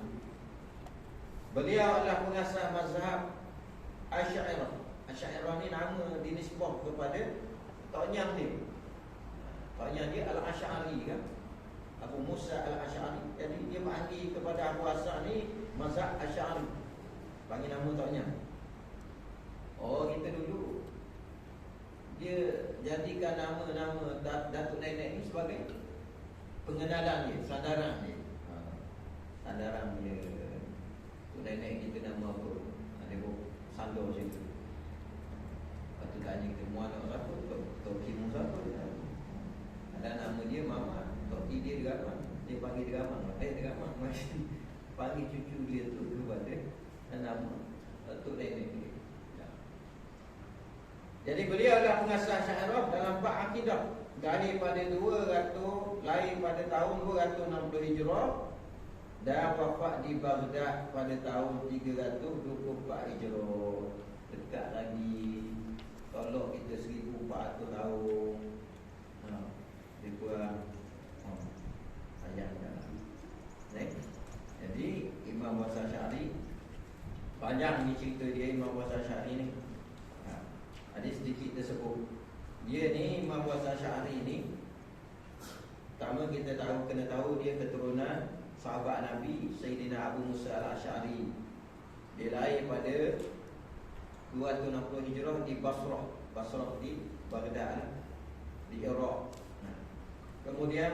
Beliau adalah pengasas mazhab Asy'ariyah. Asy'ariyah ni nama dinisbah kepada tonyang dia. Tonyang dia Al-Asy'ari kan, Abu Musa Al-Asy'ari. Jadi dia panggil kepada Abu Hasan ni mazhab Asy'ari, panggil nama tonyang. Kita dulu dia jadikan nama-nama datuk nenek ni sebagai pengenalan dia, sandaran dia. Sandaran dia. Datuk nenek kita nama apa? Dia pun sandar macam tu. Lepas tu tanya kita, mu anak siapa? Tok Kimu siapa? Ada nama dia Mama. Tok Ki dia Deraman. Dia panggil Deraman. Deraman. Panggil cucu dia tu kepada nama datuk nenek dia. Jadi beliau adalah pengasas Asy'ariyah dalam bab akidah. Lahir pada 200, lahir pada tahun 260 Hijrah dan wafat di Baghdad pada tahun 324 Hijrah. Dekat lagi. Tolong kita 1400 tahun. Lebih kurang sayangkan. Jadi Imam Abu Hasan Asy'ari, panjang ni cerita dia Imam Abu Hasan Asy'ari ni. Ada sedikit tersebut. Dia ni Imam Abu Hasan Asy'ari ni, pertama kita kena tahu dia keturunan sahabat Nabi Sayyidina Abu Musa al-Asy'ari. Dia lahir pada 260 Hijrah di Basrah. Basrah di Baghdad, di Iraq. Kemudian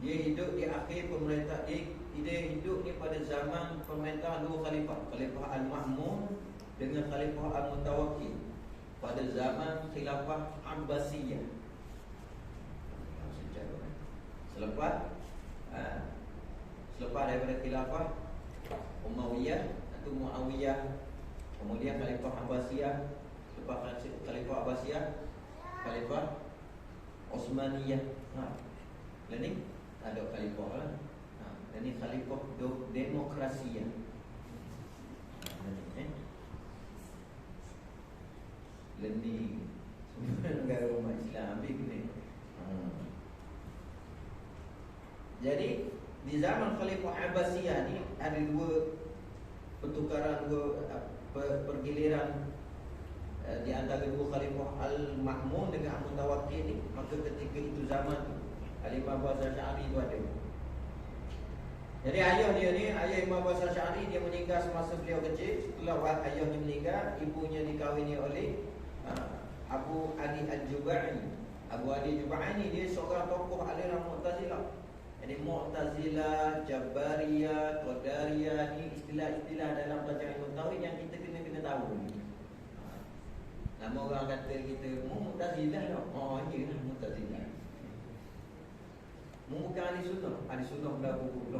dia hidup di akhir pemerintah dia hidup ni pada zaman pemerintahan dua khalifah, Khalifah Al-Ma'mun dengan Khalifah Al-Mutawakkil, pada zaman Khilafah Abbasiyah. Selepas daripada Khilafah Umayyah atau Muawiyah, kemudian Khalifah Abbasiyah, lepas Khalifah Abbasiyah Khalifah Osmaniyah. Dan ni ada khalifah lah. Dan ni khalifah demokrasia. Learning semua negara umat Islam ambil ni. Jadi di zaman Khalifah Abbasiyah ni ada dua pertukaran, dua pergiliran di antara dua Khalifah Al-Ma'mun dengan Al-Mutawakkil ni. Maka ketika itu zaman tu Imam Abu Hasan Asy'ari tu ada. Jadi ayah dia ni, ayah Imam Abu Hasan Asy'ari, dia meninggal semasa beliau kecil. Setelah ayahnya meninggal, ibunya dikahwini oleh Abu Ali Al-Jubai. Abu Ali Al-Jubai ni dia seorang tokoh aliran Mu'tazilah. Jadi Mu'tazilah, Jabariyah, Qadariyah ni istilah-istilah dalam pelajaran ilmu tauhid yang kita kena tahu ni. Nama orang kata kita Mu'tazilah tak? Oh, iyalah Mu'tazilah. Bukan ahli sunnah. Ahli sunnah dah buku.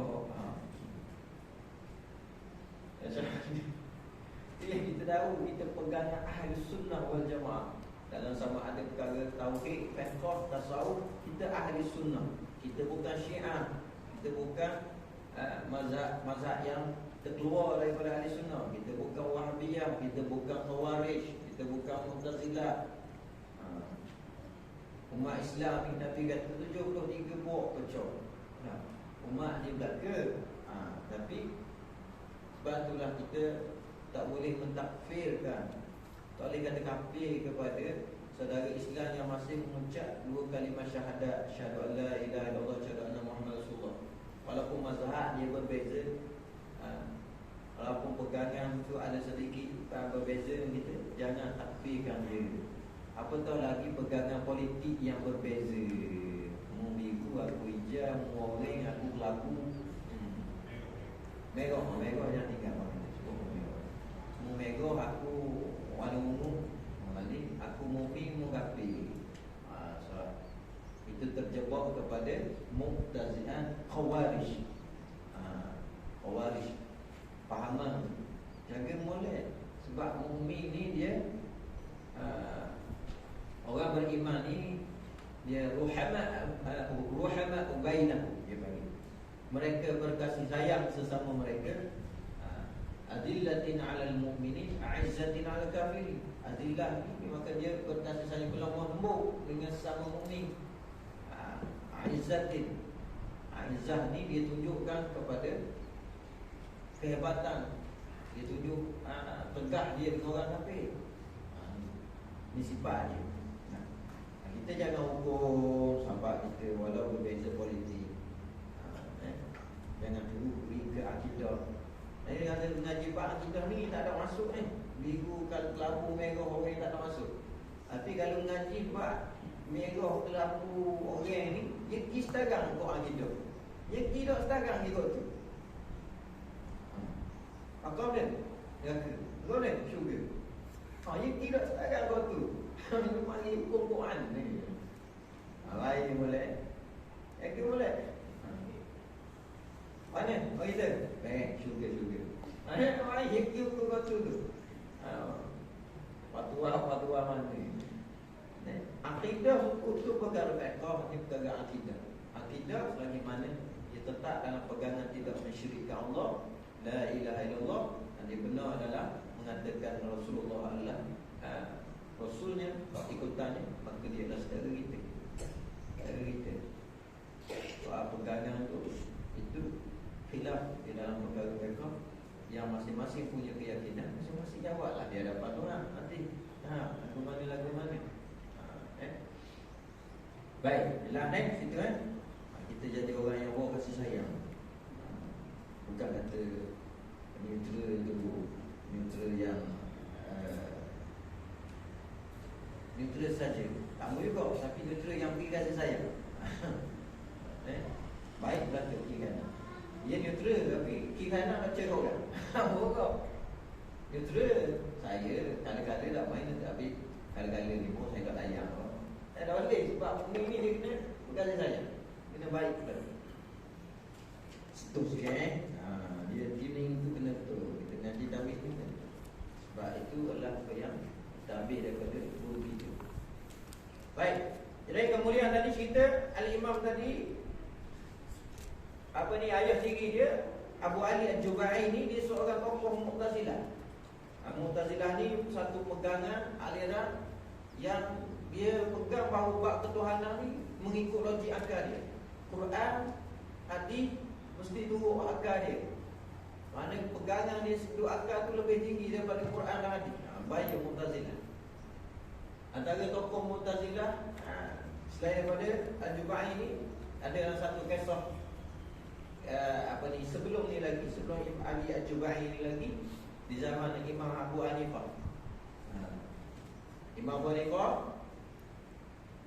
Yang kita tahu, kita pegangnya ahli sunnah wal jamaah. Dalam sama ada perkara tauhid, fiqh, tasawuf, kita ahli sunnah. Kita bukan syiah. Kita bukan mazhab yang terkeluar daripada ahli sunnah. Kita bukan wahabiyah. Kita bukan khawarij. Kita bukan mu'tazilah. Umat Islam ni Nabi kata 73 buah pecah. Umat ni belaka. Tapi sebab itulah kita tak boleh mentakfirkan, tak boleh kata kafir kepada saudara Islam yang masih mengucap dua kalimah syahadat, syahadu an la ilaha illallah, syahadu anna Muhammad Rasulullah. Walaupun mazhab dia berbeza, walaupun pegangan tu ada sedikit berbeza, kita jangan takfirkan dia. Apatah lagi pegangan politik yang berbeza. Mu biru, aku hijau, mu orang, aku kelabu. Merah yang tinggal mana? Mu merah, aku warna ungu. Malik, aku mu'min, mu kafir. So, itu terjebak kepada Mu'tazilah, Khawarij. Khawarij fahaman. Jaga molek. Sebab mu'min ni dia orang beriman ni dia ruhama bainahum, dia bagi. Mereka berkasih sayang sesama mereka. Adillatin 'alal mu'minin, 'izzatin 'alal kafirin. Adillah ni maka dia berkasih sayang kepada lembut dengan sesama mukmin. 'Izzatin. 'Izzah ni dia tunjukkan kepada kehebatan. Dia tunjuk tegak dia dengan orang kafir. Ini sifat dia. Kita jangan hukum sahabat kita walau berbeza politik. Jangan beri ke akidah. Kata mengaji bab akidah ni tak ada masuk ni. Biru, kelabu, merah orang tak ada masuk. Tapi kalau mengaji bab merah, kelabu orang ni, dia pergi setagang kau akidah. Dia tidak setagang ikut tu. Akal dia? Kau ni? Syurga. Dia tidak setagang kau tu. Mari hukum Quran ni. Lain ni boleh. Yang ke boleh. Mana? Oh kita. Syurga. Mari heki hukum kau tu. Fatwa mana ni? Akidah hukum tu perkara fiqh, ni perkara akidah. Akidah selagi mana dia tetap dalam pegangan tidak mensyirikkan Allah, la ilaha illallah, dan dia benar adalah mengatakan Rasulullah adalah Rasulnya, ikutannya, maka dia adalah saudara kita. Saudara kita. Soal pegangan itu khilaf di dalam perkara mereka, yang masing-masing punya keyakinan, masing-masing jawablah di hadapan orang nanti. Lagu mana. Baik, jelas situ kan. Kita jadi orang yang bawa kasih sayang. Bukan kata neutral itu neutral yang neutral saja. Tak boleh kok, tapi neutral yang pergi kasih sayang. Baiklah tu kiri kanan. Dia neutral tapi kiri kanan nak cerok kan. Boleh kok. Neutral. Saya kadang-kadang tak main, tapi kadang-kadang ni pun saya tak sayang. Tak boleh sebab ni dia kena kasih sayang. Kena baik pula. Setup sikit dia tuning tu kena betul. Kita ngaji tamis ni kan. Sebab itu adalah apa yang tabih daripada guru kita. Baik. Jadi kemudian tadi cerita Al-Imam tadi, apa ni, ayah tiri dia Abu Ali Al-Jubai ni, dia seorang tokoh Mu'tazilah. Mu'tazilah ni satu pegangan aliran yang dia pegang bahawa bab ketuhanan ni mengikut logik akal dia. Quran, hadis mesti turut akal dia. Mana pegangan dia sudut akal tu lebih tinggi daripada Quran dan hadis. Bahaya Mu'tazilah. Antara tokoh Mu'tazilah selain daripada Al-Jubai ni, ada dalam satu kisah sebelum ni lagi, sebelum Ali Al-Jubai ni lagi, di zaman Imam Abu Hanifah. Imam Abu Hanifah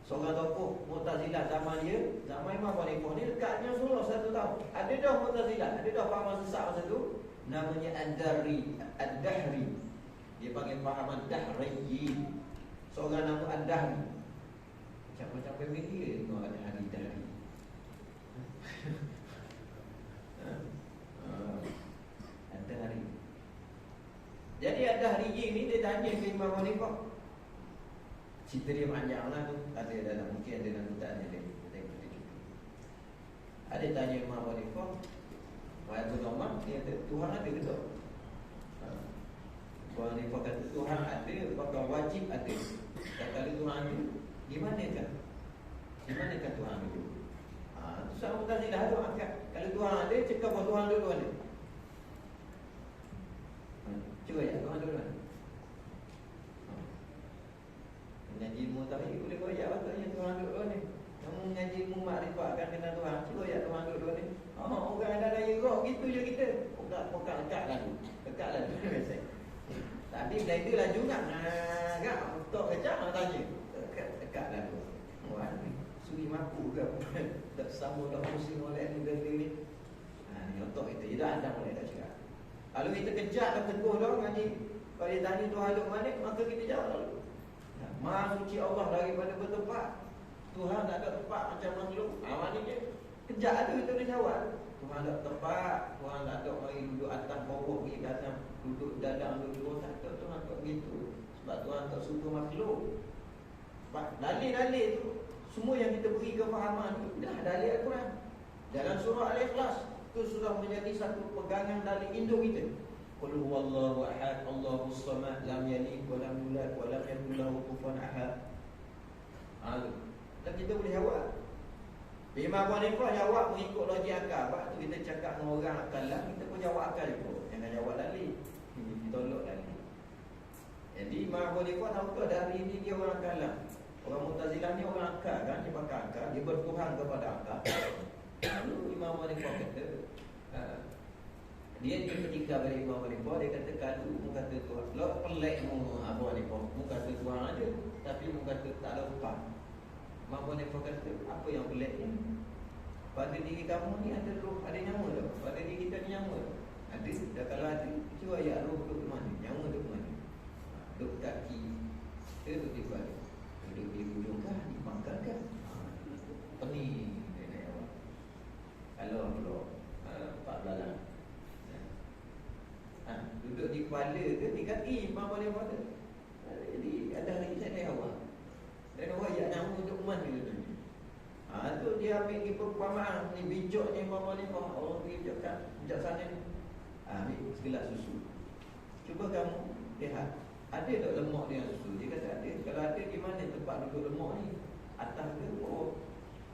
seorang tokoh Mu'tazilah zaman dia, zaman Imam Abu Hanifah ni dekatnya Rasulullah 1 tahun. Ada dah Mu'tazilah, ada dah pahaman sesat masa tu, namanya Ad-Dahri. Dia panggil pahaman Dahriyi. Seorang nama Ad-Dahri. Macam family dia tengok Ad-Dahri. Ad-Dahri. Jadi Ad-Dahriyi ni dia tanya ke Imam Abu Hanifah. Cerita dia panjang lah tu. Ada dalam, mungkin ada dalam kitabnya dia. Ada tanya Imam Abu Hanifah, wahai Abu Hanifah, dia kata Tuhan ada ke tak? Abu Hanifah kata Tuhan ada, maka wajib ada. Dan kalau Tuhan ada, di manakah? Di manakah Tuhan itu? Itu sama Mu'tazilah tu angkat. Kalau Tuhan ada, cakap bahawa Tuhan dulu ada. Cuba ya, Tuhan dulu ada. Mengaji ilmu tauhid boleh koyak patutnya Tuhan dulu ni. Kamu mengaji ilmu makrifatkan kenal Tuhan, cuba ya Tuhan dulu ni. Orang ada daya roh, gitu je kita. Pokok dekat lalu. Dekat lalu biasa. Tapi bila itu laju nak kan, untuk kejap nak tanya. Dekat lalu. Wah, suri mampu ke? Tak sambung tak pusing oleh ni ni. Ni otak kita. Dia dah boleh tak cakap. Kalau kita kejap dan teguh dah ngaji, kalau dia tanya Tuhan duduk mana, maka kita jawab lalu. Maha suci Allah daripada bertempat. Tuhan tak ada tempat macam makhluk. Maknanya kejap ada kita boleh jawab. Tuhan tak tempat, Tuhan tak ada mari duduk atas bawah pergi ke atas, duduk dalam duduk bawah, tak ada. Tuhan tak begitu. Sebab Tuhan tak suka makhluk. Sebab dalil-dalil tu, semua yang kita beri kefahaman tu dah dalil Al-Quran. Dalam surah Al-Ikhlas itu sudah menjadi satu pegangan dalil induk kita. Qul huwallahu ahad, Allahus samad, lam yalid wa lam yulad wa lam yakul lahu kufuwan ahad. Dan kita boleh jawab. Imam Abu Hanifah jawab mengikut logik akal. Sebab tu kita cakap dengan orang akal lah, kita pun jawab akal juga. Jangan jawab dalil. Ditolak dalil. Jadi Imam Abu Hanifah tahu ke dari ini dia orang akal lah. Orang Mu'tazilah ni orang akal kan, dia pakai akal, dia bertuhan kepada akal. Lalu Imam Abu Hanifah kata, dia ketika pada Imam Abu Hanifah, dia kata kalau mu kata Tuhan, lo pelik mu Abu Hanifah, mu kata Tuhan ada, tapi mu kata tak ada upah. Imam Abu Hanifah kata, apa yang peliknya? Pada diri kamu ni ada roh, ada nyawa tak? Pada diri kita ni nyawa tak? Ada. Dan kalau ada, cuba ayat roh duduk di mana? Nyawa duduk di mana? Duduk kaki, duduk di balik, duduk di hujung kah? Di pangkal kah? Pening. Kalau Pak Belalang duduk di kepala ke di kaki, Imam Abu Hanifah kata. Jadi ada hari saya awak. Dan orang yang nyawa duduk mana tu? Tu dia ambil pergi perumpamaan ni bijak ni mama ni Allah bijakkan bijaksana ni. Ambil segelas susu. Cuba kamu lihat, ada tak lemak dengan susu? Dia kata ada. Kalau ada, di mana tempat duduk lemak ni? Atas ke bawah?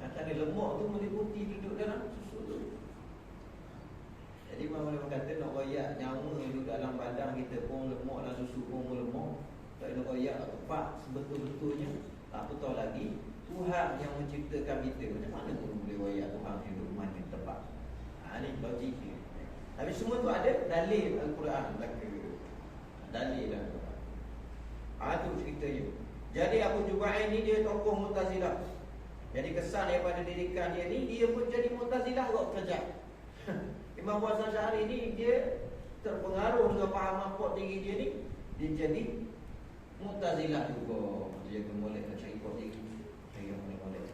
Kerana lemak tu meliputi duduk dalam susu tu. Jadi mama dia kata nak royak nyawa duduk dalam badan kita pun lemak dan susu pun lemak. Tak nak royak tepat sebetul-betulnya. Tak tahu lagi Tuhan yang menciptakan kita. Macam mana pun boleh royak Tuhan yang duduk mana tepat? Ni logik ni. Tapi semua tu ada dalil Al-Quran belaka. Dalil dah. Tu ceritanya. Jadi Abu Jubair ni dia tokoh Mu'tazilah. Jadi kesan daripada didikan dia ni, dia pun jadi Mu'tazilah kok kejap. Imam Hasan Asy'ari ni dia terpengaruh dengan fahaman pok tinggi dia ni, dia jadi Mu'tazilah juga. Dia gemolek nak cari pok tinggi. Saya molek-molek.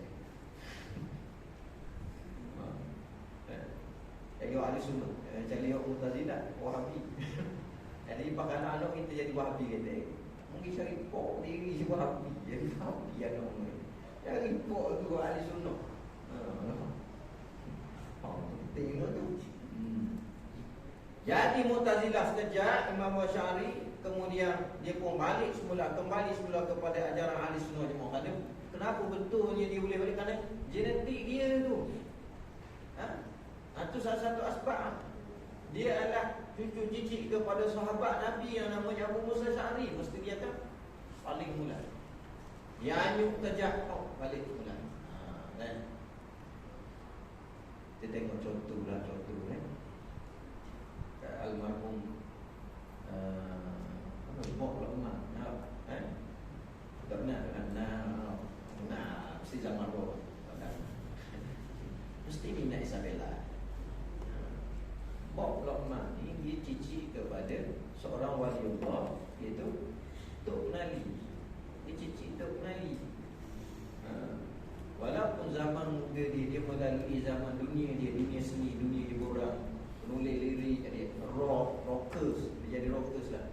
Jadi ahli sunnah, jadi Mu'tazilah, Wahabi. Jadi pakai anak kita jadi Wahabi kata. Mungkin cari pok diri Wahabi, jadi Wahabi anak ni. Cari pok tu ahli sunnah. Tengok tu. Jadi Mu'tazilah sekejap, Imam Asy'ari, kemudian dia pun kembali semula kepada ajaran ahli sunnah jemaah. Kenapa betulnya dia boleh balik? Kerana genetik dia tu. Itu salah satu asbab. Dia adalah cucu cicit kepada sahabat Nabi yang namanya Abu Musa Asy'ari. Mesti dia kan paling mula. Dia anyuk kejap balik mula. Kita tengok contoh almarhum Bok Lama. Tak benar mesti zaman Bok. Mesti minat Isabella. Bok Lama ni dia cicit kepada seorang waliullah, iaitu Tok Nali. Dia cicit Tok Nali. Walaupun zaman muda dia melalui zaman dunia dia, dunia seni, dunia hiburan, penulis lirik, jadi rockers, dia jadi rockers lah.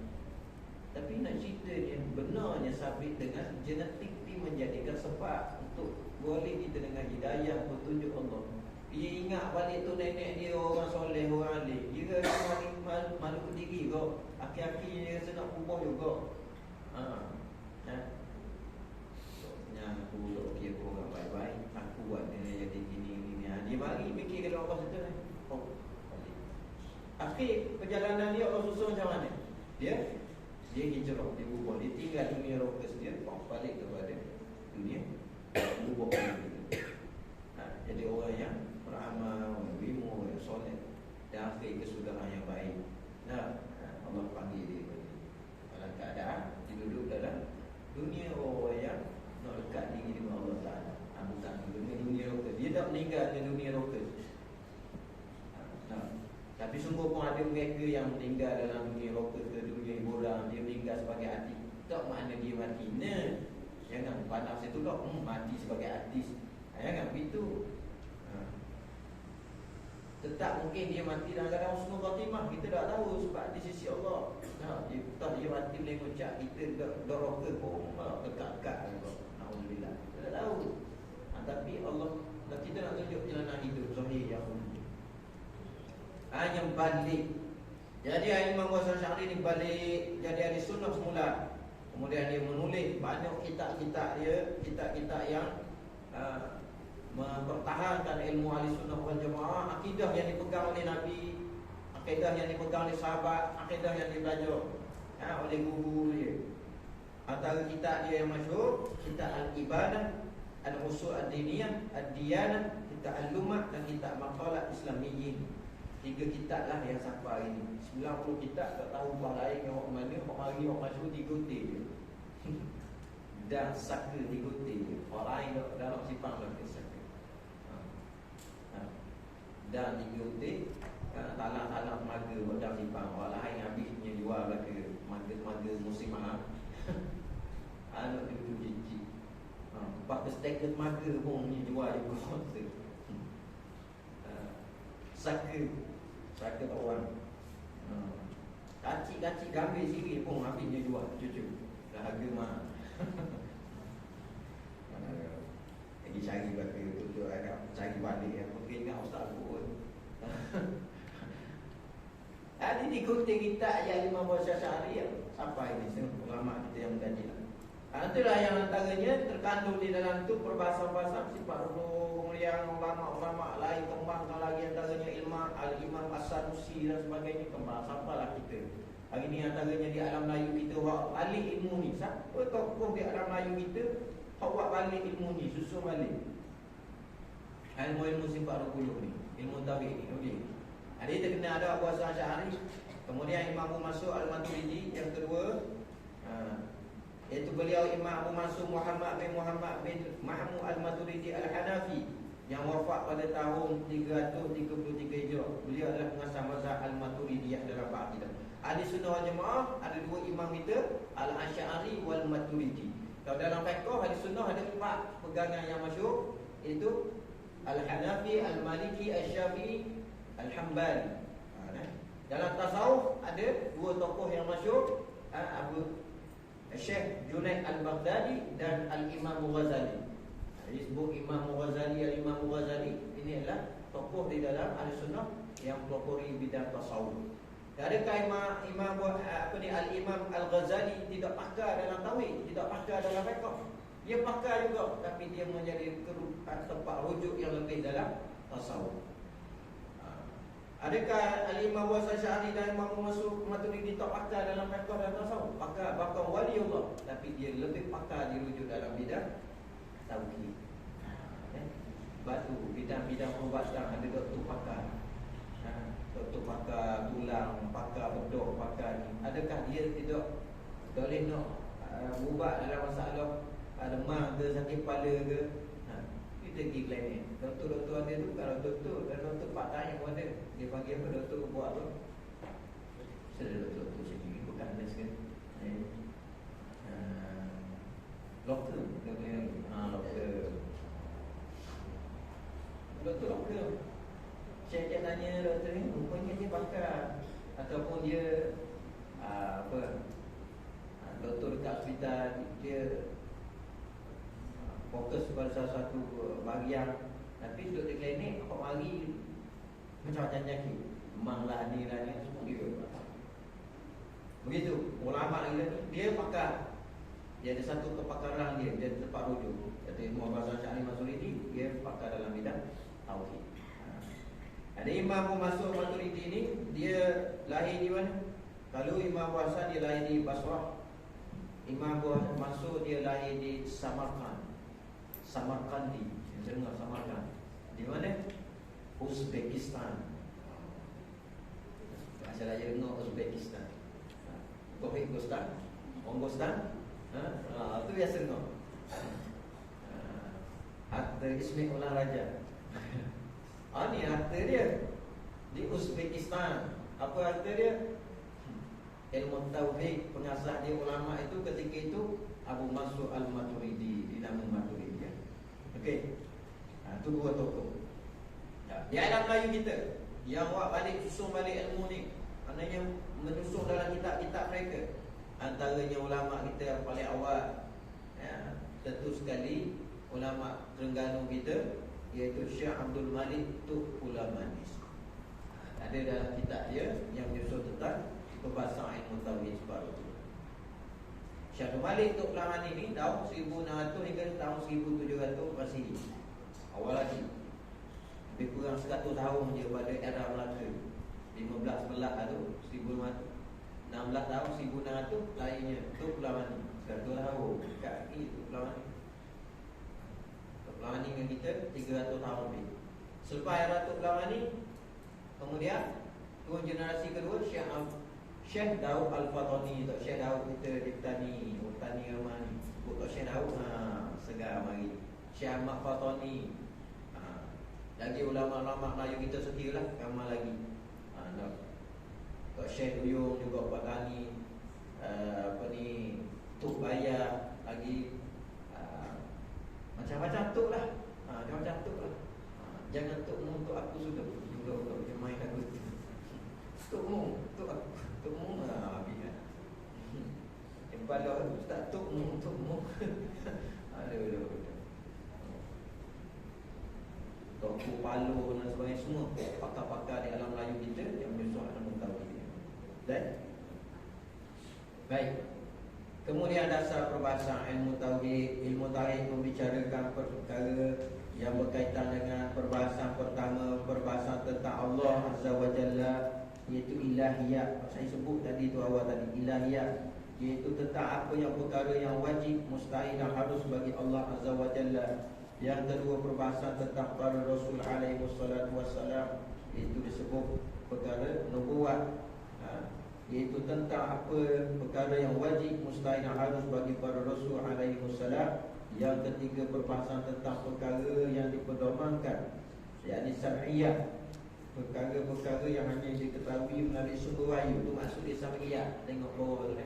Tapi nak cerita dia benarnya sabit dengan genetik dia menjadikan sebab untuk boleh kita dengan hidayah petunjuk Allah. Dia ingat balik tu nenek dia orang soleh, orang alim. Dia rasa malu diri kau. Aki-aki dia rasa nak kubah juga. Aku duk kira orang baik-baik, aku buat dia jadi gini. Dia bagi fikir kalau Allah situ akhir perjalanan dia Allah susun macam mana? Dia hijrah, dia berubah, dia tinggal dunia rockers dia, balik kepada dunia berubah. Jadi orang yang beramal, berimu, yang soleh, dan akhir kesudahan yang baik. Allah panggil dia dalam keadaan dia duduk dalam dunia orang yang nak dekat diri dengan Allah Ta'ala. Bukan dunia rockers. Dia tak meninggal dengan dunia rockers. Tapi sungguh pun ada mereka yang meninggal dalam dunia rockers ke dunia hiburan. Dia meninggal sebagai artis. Tak makna dia mati. Jangan panas itu lah mati sebagai artis. Jangan begitu. Tetap mungkin dia mati dalam keadaan husnul khatimah. Kita tak tahu sebab di sisi Allah. Dia mati boleh ucap kita dok rocker pun dekat-dekat juga. Alhamdulillah. Kita tak tahu. Tapi Allah, kita nak tunjuk jalanan hidup zahir yang yang balik. Jadi Imam Hasan Asy'ari ni balik jadi ahli sunnah semula. Kemudian dia menulis banyak kitab-kitab dia, kitab-kitab yang mempertahankan ilmu ahli sunnah wal jamaah, akidah yang dipegang oleh Nabi, akidah yang dipegang oleh sahabat, akidah yang dibelajar oleh guru dia. Antara kitab dia yang masyhur, kitab Al-Ibadah, Al-Usul Ad-Diniyah, Ad-Diyanah, kitab Al-Lumah dan kitab Maqalat Islamiyyin. 3 kitab lah yang sampai hari ni. 90 kitab tak tahu buah lain yang orang mana, orang hari orang masyhur 3 gote je. Dan saka 3 gote je. Orang lain dalam sipang lah saka. Dan 3 gote talang-talang maga dalam sipang. Orang lain habisnya jual lah ke maga musim mahal. Anak dia jijik. Pakai steker maga pun ni jual juga. Saka orang. Kacik-kacik gambir siri pun habisnya jual cucu. Dahaga mahal. Lagi cari bagi tujuh Arab. balik ya. Mungkin ingat Ustaz pun. Tadi dikutip kita ayat 15 Asy'ari ya. Apa ini ulama kita yang mengkaji. Itulah yang antaranya terkandung di dalam itu perbahasan-bahasan sifat ulum yang ulama-ulama lain kembangkan lagi, antaranya Al-Imam As-Sanusi dan sebagainya. Kembang sampalah kita. Hari ini antaranya di alam Melayu kita buat balik ilmu ni. Siapa tokoh di alam Melayu kita buat balik ilmu ni, susun balik ilmu sifat ulum ni, ilmu tauhid ni. Okey. Ada kita kena ada Abu Hasan Asy'ari, kemudian Imam Abu Mansur Al-Maturidi yang kedua, iaitu beliau Imam Abu Mansur Muhammad bin Mahmud Al-Maturidi Al-Hanafi yang wafat pada tahun 333 Hijrah. Beliau adalah pengasas mazhab Al-Maturidiyah dalam akidah. Ahli Sunnah wal Jamaah ada dua imam kita, Al-Asy'ari wal Maturidi. Kalau dalam fiqh Ahli Sunnah ada 4 pegangan yang masyhur, iaitu Al-Hanafi, Al-Maliki, Al-Syafi'i, Al-Hambali. Dalam tasawuf ada 2 tokoh yang masyhur, Syekh Junaid Al-Baghdadi dan Al-Imam Ghazali. Disebut Imam Ghazali, Al-Imam Ghazali ini adalah tokoh di dalam Ahlussunnah yang pelopori bidang tasawuf. Adakah Al-Imam Al-Ghazali tidak pakar dalam tauhid, tidak pakar dalam fiqh? Dia pakar juga, tapi dia menjadi tempat rujuk yang lebih dalam tasawuf. Adakah Al-Imam Abu Hasan Asy'ari dan Imam Mansur Maturidi tak pakar dalam fiqh dan tasawuf? Pakar, bahkan wali Allah, tapi dia lebih pakar dirujuk dalam bidang tauhid. Sebab tu bidang-bidang perubatan ada doktor pakar. Doktor pakar tulang, pakar bedok, pakar ni. Adakah dia tidak boleh nak ubat dalam masalah demam ke, sakit kepala ke? Kita pergi klinik. Doktor-doktor ada tu, kalau doktor dan doktor part time pun ada. Dia panggil apa doktor buat apa? Saya doktor sendiri, bukan nurse kan? Doktor, doktor. Saya tanya doktor ni, rupanya dia pakar ataupun dia doktor dekat hospital, dia fokus pada salah satu bahagian. Tapi duduk di klinik, apa mari macam-macam penyakit, demam lah, ni lah, ni semua dia. Begitu, ulama kita ni, dia pakar. Dia ada satu kepakaran dia tempat rujuk. Kata Imam Abu Hasan Asy'ari Maturidi, dia pakar dalam bidang tauhid. Ada Imam Abu Mansur Maturidi ni, dia lahir di mana? Kalau Imam Abu Hasan dia lahir di Basrah, Imam Abu Mansur dia lahir di Samarkandi. Saya dengar Samarkand. Di mana? Uzbekistan. Saya aja dengar Uzbekistan. Uzbekistan, Mongostan. Itu biasa dengar. Harta Ismail Ulang Raja. Ni harta dia di Uzbekistan. Apa harta dia? Ilmu tauhid. Pengasas dia ulama itu ketika itu Abu Mansur Al-Maturidi, dinamakan Maturidi. Okey. Itu 2 tokoh. Di alam Melayu kita yang buat balik, susun balik ilmu ni, maknanya menyusun dalam kitab-kitab mereka. Antaranya ulama kita yang paling awal, tentu sekali ulama Terengganu kita, iaitu Syekh Abdul Malik Tuqulamanis. Ada dalam kitab dia yang menyusun tentang perbahasan ilmu tauhid separuh itu. Syekh Abdul Malik Tuqulamanis ni tahun 1600 hingga tahun 1700 Masehi. Awal lagi. Lebih kurang 100 tahun je pada era Melaka. 15 tu 1500. 16 tahun 1600 lainnya Tuqulamanis. 100 tahun kaki Tuqulamanis. Tuqulamanis dengan kita 300 tahun lebih. Selepas era Tuqulamanis, kemudian turun generasi kedua Syekh Daud Al-Fatani. Syekh Daud kita di Petani rumah ni. Bukan Syekh Daud segar mari. Syekh Ahmad Fatani. Lagi ulama-ulama Melayu kita sekiranya ramai lagi. Syekh Duyung juga Fatani. Tuk Bayar lagi. Macam-macam tuk lah. Macam-macam tuk lah. Jangan tuk mu, tuk aku sudah. Untuk main aku. Tuk mu, tuk aku. Tuk mu habis kan. Kepala ustaz tuk mu. Aduh. Toko Palu dan sebagainya, semua pakar-pakar di alam Melayu kita yang menyusun ilmu tauhid. Dan baik. Kemudian dasar perbahasan ilmu tauhid. Ilmu tauhid membicarakan perkara yang berkaitan dengan perbahasan pertama, perbahasan tentang Allah Azza wa Jalla, iaitu ilahiyat. Saya sebut tadi tu awal tadi, ilahiyat, iaitu tentang apa yang perkara yang wajib, mustahil dan harus bagi Allah Azza wa Jalla. Yang kedua, perbahasan tentang para Rasul alaihi wassalatu wassalam, iaitu disebut perkara nubuat, iaitu tentang apa perkara yang wajib, mustahil dan harus bagi para Rasul alaihi wassalam. Yang ketiga, perbahasan tentang perkara yang dipedomankan, yakni sam'iyah, perkara-perkara yang hanya diketahui melalui sumber wahyu. Itu maksud dia sam'iyah. Tengok bawah tu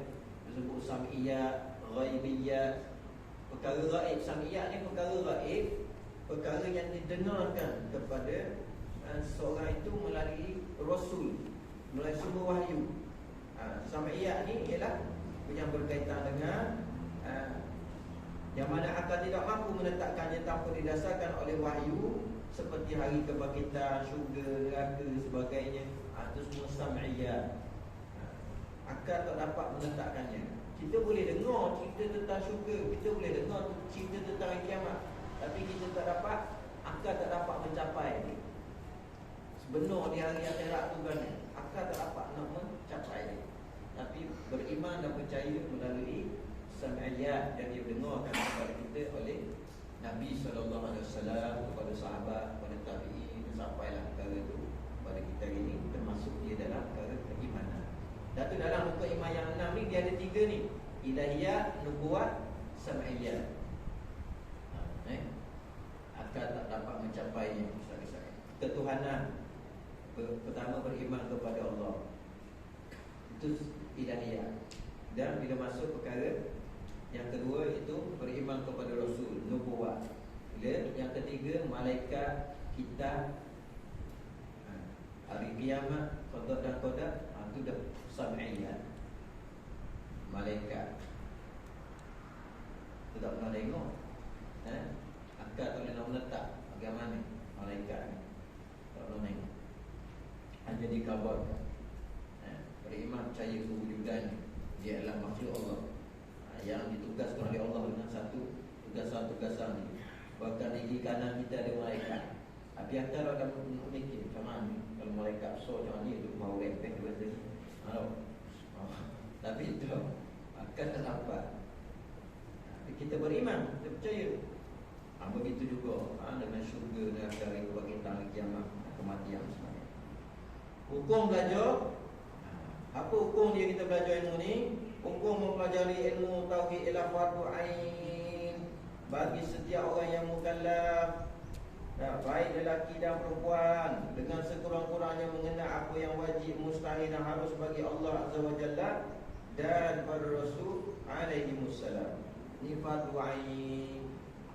disebut sam'iyah, ghaibiyah. Perkara gaib, sam'iyah ni perkara gaib, perkara yang didengarkan kepada seorang itu melalui Rasul, melalui sumber wahyu. Sam'iyah ni ialah yang berkaitan dengan yang mana akal tidak mampu menetapkannya tanpa didasarkan oleh wahyu, seperti hari kebangkitan, syurga, neraka, sebagainya. Itu semua sam'iyah. Akal tak dapat menetapkannya. Kita boleh dengar cerita tentang syurga, kita boleh dengar cerita tentang hari kiamat, tapi kita tak dapat, akal tak dapat mencapai sebenar di hari akhirat tu kan. Akal tak dapat nak mencapai. Tapi beriman dan percaya melalui sam'iyah yang didengarkan kepada kita oleh Nabi SAW, kepada sahabat, kepada tabi'in, sampailah perkara itu kepada kita hari ini, termasuk dia dalam perkara keimanan. Dan tu dalam muka iman yang 6 ni dia ada 3 ni: ilahiyah, nubuat, sam'iyah. Akal tak dapat mencapainya. Ketuhanan, pertama beriman kepada Allah, itu ilahiyah. Dan bila masuk perkara yang kedua itu beriman kepada Rasul, nubuat. Yang ketiga, malaikat, kitab, hari kiamat, qada dan qadar. Itu dah sam'iyah. Malaikat tu tak pernah tengok, akal tak boleh nak menetap bagaimana malaikat ni, tak pernah tengok, hanya dikabarkan. Beriman percaya kewujudannya, dia adalah makhluk Allah, yang ditugaskan oleh Allah dengan satu tugasan-tugasan ni. Bahkan di kiri kanan kita ada malaikat. Tapi akal dah mikir macam mana kalau malaikat besar macam ni, duduk mau rempeh dia kata. Tapi itu akal tak dapat. Tapi kita beriman, kita percaya. Begitu juga dengan syurga, dengan hari kebangkitan, hari kiamat, kematian sebenarnya. Hukum belajar. Apa hukum dia kita belajar ilmu ni? Hukum mempelajari ilmu tauhid ialah fardu ain bagi setiap orang yang mukallaf, baik lelaki dan perempuan, dengan sekurang-kurangnya mengenal apa yang wajib, mustahil dan harus bagi Allah Azza wa Jalla dan para Rasul alaihi wassalam. Ini fardu ain.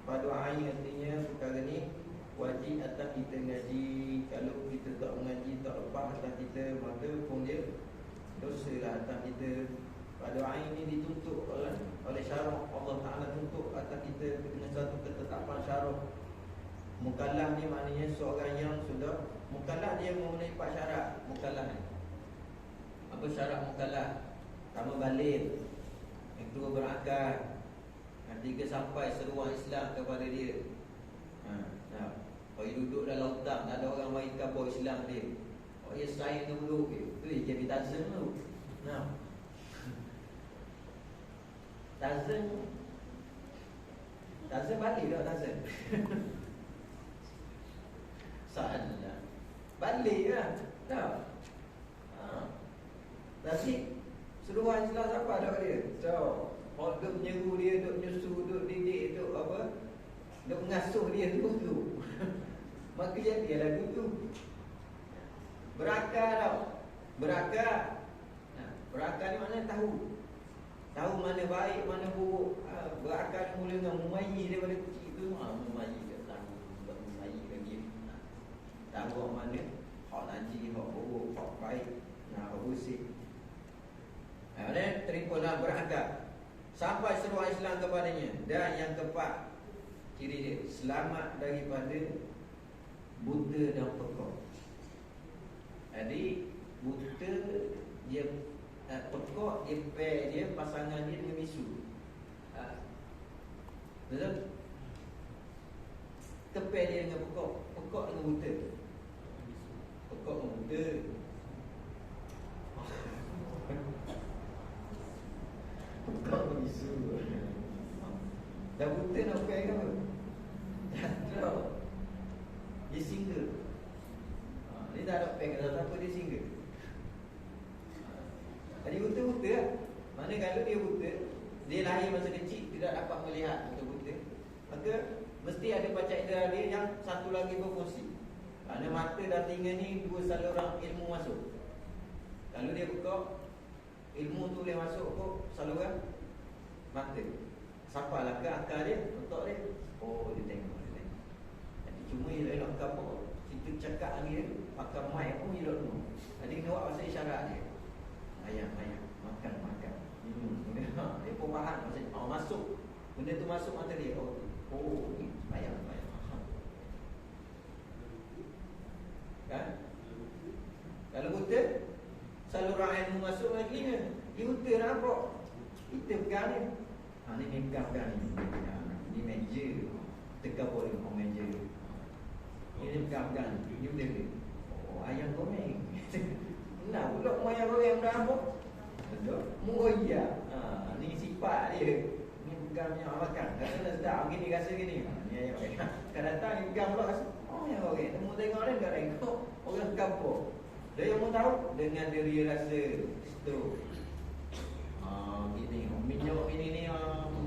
Fardu ain artinya perkara ni wajib atas kita ngaji. Kalau kita tak mengaji, tak lepas atas kita, maka hukum dia dosa lah atas kita. Fardu ain ni dituntut oleh syarak. Allah Ta'ala tuntut atas kita dengan satu ketetapan syarak. Mukallaf ni maknanya seorang yang sudah mukallaf, dia memenuhi 4 syarat mukallaf ni. Apa syarat mukallaf? Pertama, baligh. Yang kedua, berakal. Yang ketiga, sampai seruan Islam kepada dia. Kalau dia duduk dalam hutan, ada orang mari kabur Islam dia, dia sign dulu, tu dia jadi tazim dulu. Tazim balik tak tazim? Salah. Balik lah. Tak. Nasib seruan Islam siapa ada dia? So, orang duk menyeru dia, duk menyusu, duk didik, duk apa? Duk mengasuh dia dulu. Maka jadi lagu tu. Berakal tau. Berakal. Berakal ni maknanya tahu. Tahu mana baik, mana buruk. Berakal mula dengan memayyi daripada kecil tu. Memayyi dia tahu. Sebab memayyi lagi. Tahu mana hak najis, hak buruk, hak baik, hak bersih. Terimpalah berakal sampai seruan Islam kepadanya. Dan yang keempat, ciri dia selamat daripada dan pekak. Jadi buta dia pekak, dia pair dia, pasangan dia dengan bisu. Betul? Pair dia dengan pekak, pekak dengan buta. Pekak dengan buta. Pekak dengan bisu. Dah buta nak pair ke apa? Tak tahu. Dia single. Dia tak ada pair ke apa, dia single. Jadi buta-buta lah. Mana kalau dia buta, dia lahir masa kecil tidak dapat melihat buta-buta, maka mesti ada panca indera dia yang satu lagi berfungsi. Kerana mata dan telinga ni dua saluran ilmu masuk. Kalau dia buka, ilmu tu boleh masuk ke saluran mata. Sapalah ke akal dia, otak dia. Oh, dia tengok. Jadi cuma dia nak apa, kita cakap lagi dia, pakai mic pun dia tak tahu. Jadi kena buat bahasa isyarat dia. Ayam, makan. Dia pun faham maksudnya. Masuk. Benda tu masuk mata dia. Ayam. Kan? Kalau buta, saluran ilmu masuk lagi ni. Dia buta nak apa? Kita pegang ni. Ni pegang ni. Ni meja. Tekan boleh meja. Ini pegang ni. Ni benda ni. Ayam goreng. Nak pula ayam goreng dah apa? Betul. Muya. Ni sifat dia. Ni pegang yang makan. Rasa sedap begini, rasa gini. Ni ayam goreng. Kan datang ni pegang pula rasa. Ayam goreng. Temu tengok dia tak tengok. Orang kampung. Dia yang mau tahu dengan dia rasa tu. Gini. Minyak ini ni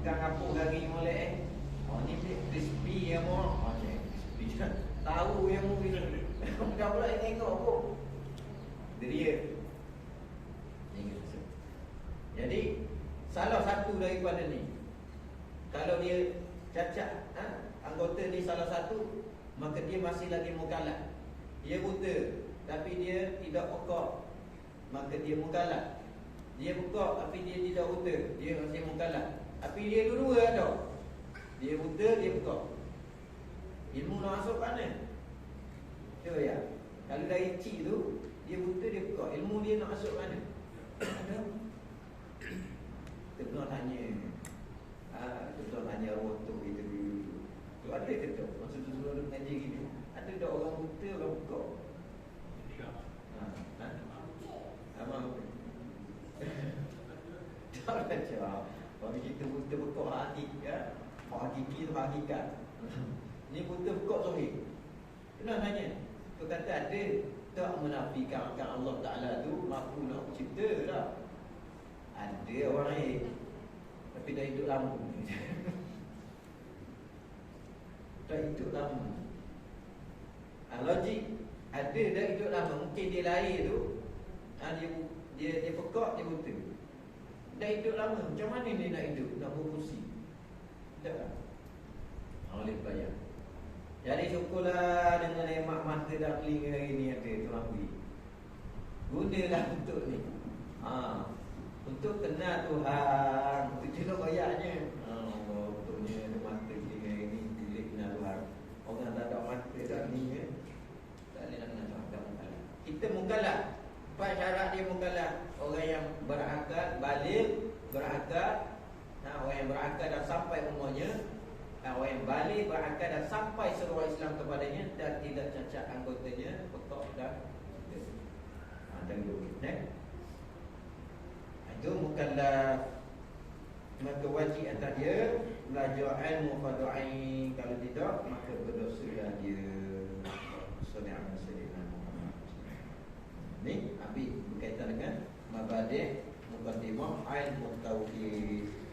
pegang apa lagi molek ni crispy yang mau. Crispy. Tahu yang mau gini. Pegang pula dia tengok apa. Dia. Jadi salah satu daripada ni, kalau dia cacat, anggota ni salah satu, maka dia masih lagi mukallaf. Dia buta tapi dia tidak pekak, maka dia mukallaf. Dia pekak tapi dia tidak buta, dia masih mukallaf. Tapi dia dua-dua ada. Dia buta, dia pekak. Ilmu nak masuk mana? Cuba ya. Kalau dari cik tu, dia buta, dia pekak. Ilmu dia nak masuk mana? Ada. Kita pernah tanya. Kita pernah tanya orang tu kita dulu. Tu ada ke tu? Masa tu sebelum mengaji gini, ada tak orang buta, orang pekak? Amang. Tak baca. Bagi kita buta pekak hati ya. Hakiki tu hakikat. Ni buta pekak zahir. Pernah tanya. Tu kata ada tak menafikan Allah Ta'ala tu mampu nak cipta tak? Ada orang lain tapi dah hidup lama. Dah hidup lama. Logik. Ada dah hidup lama. Mungkin dia lahir tu dia pekak, dia buta. Dah hidup lama. Macam mana dia nak hidup? Nak berfungsi? Tak. Oleh bayar. Jadi syukurlah dengan nikmat mata dan telinga hari ni ada Tuhan beri. Gunalah untuk ni. Untuk kenal Tuhan. Itu nak ayatnya. Untuknya ada mata telinga hari ni pilih kenal Tuhan. Orang tak ada mata dan telinga tak boleh nak kenal Tuhan. Kita mukallaf. Empat syarat dia mukallaf. Orang yang berakal, baligh, berakal. Orang yang berakal dan sampai umurnya. Orang yang balik berakal dan sampai seruan Islam kepadanya dan tidak cacat anggotanya, pekak dan dulu. Itu mukallaf. Maka wajib atas dia belajar ilmu fardu ain. Kalau tidak, maka berdosalah dia. Sallallahu alaihi wasallam. Ni habis berkaitan dengan mabadi' muqaddimah ilmu tauhid.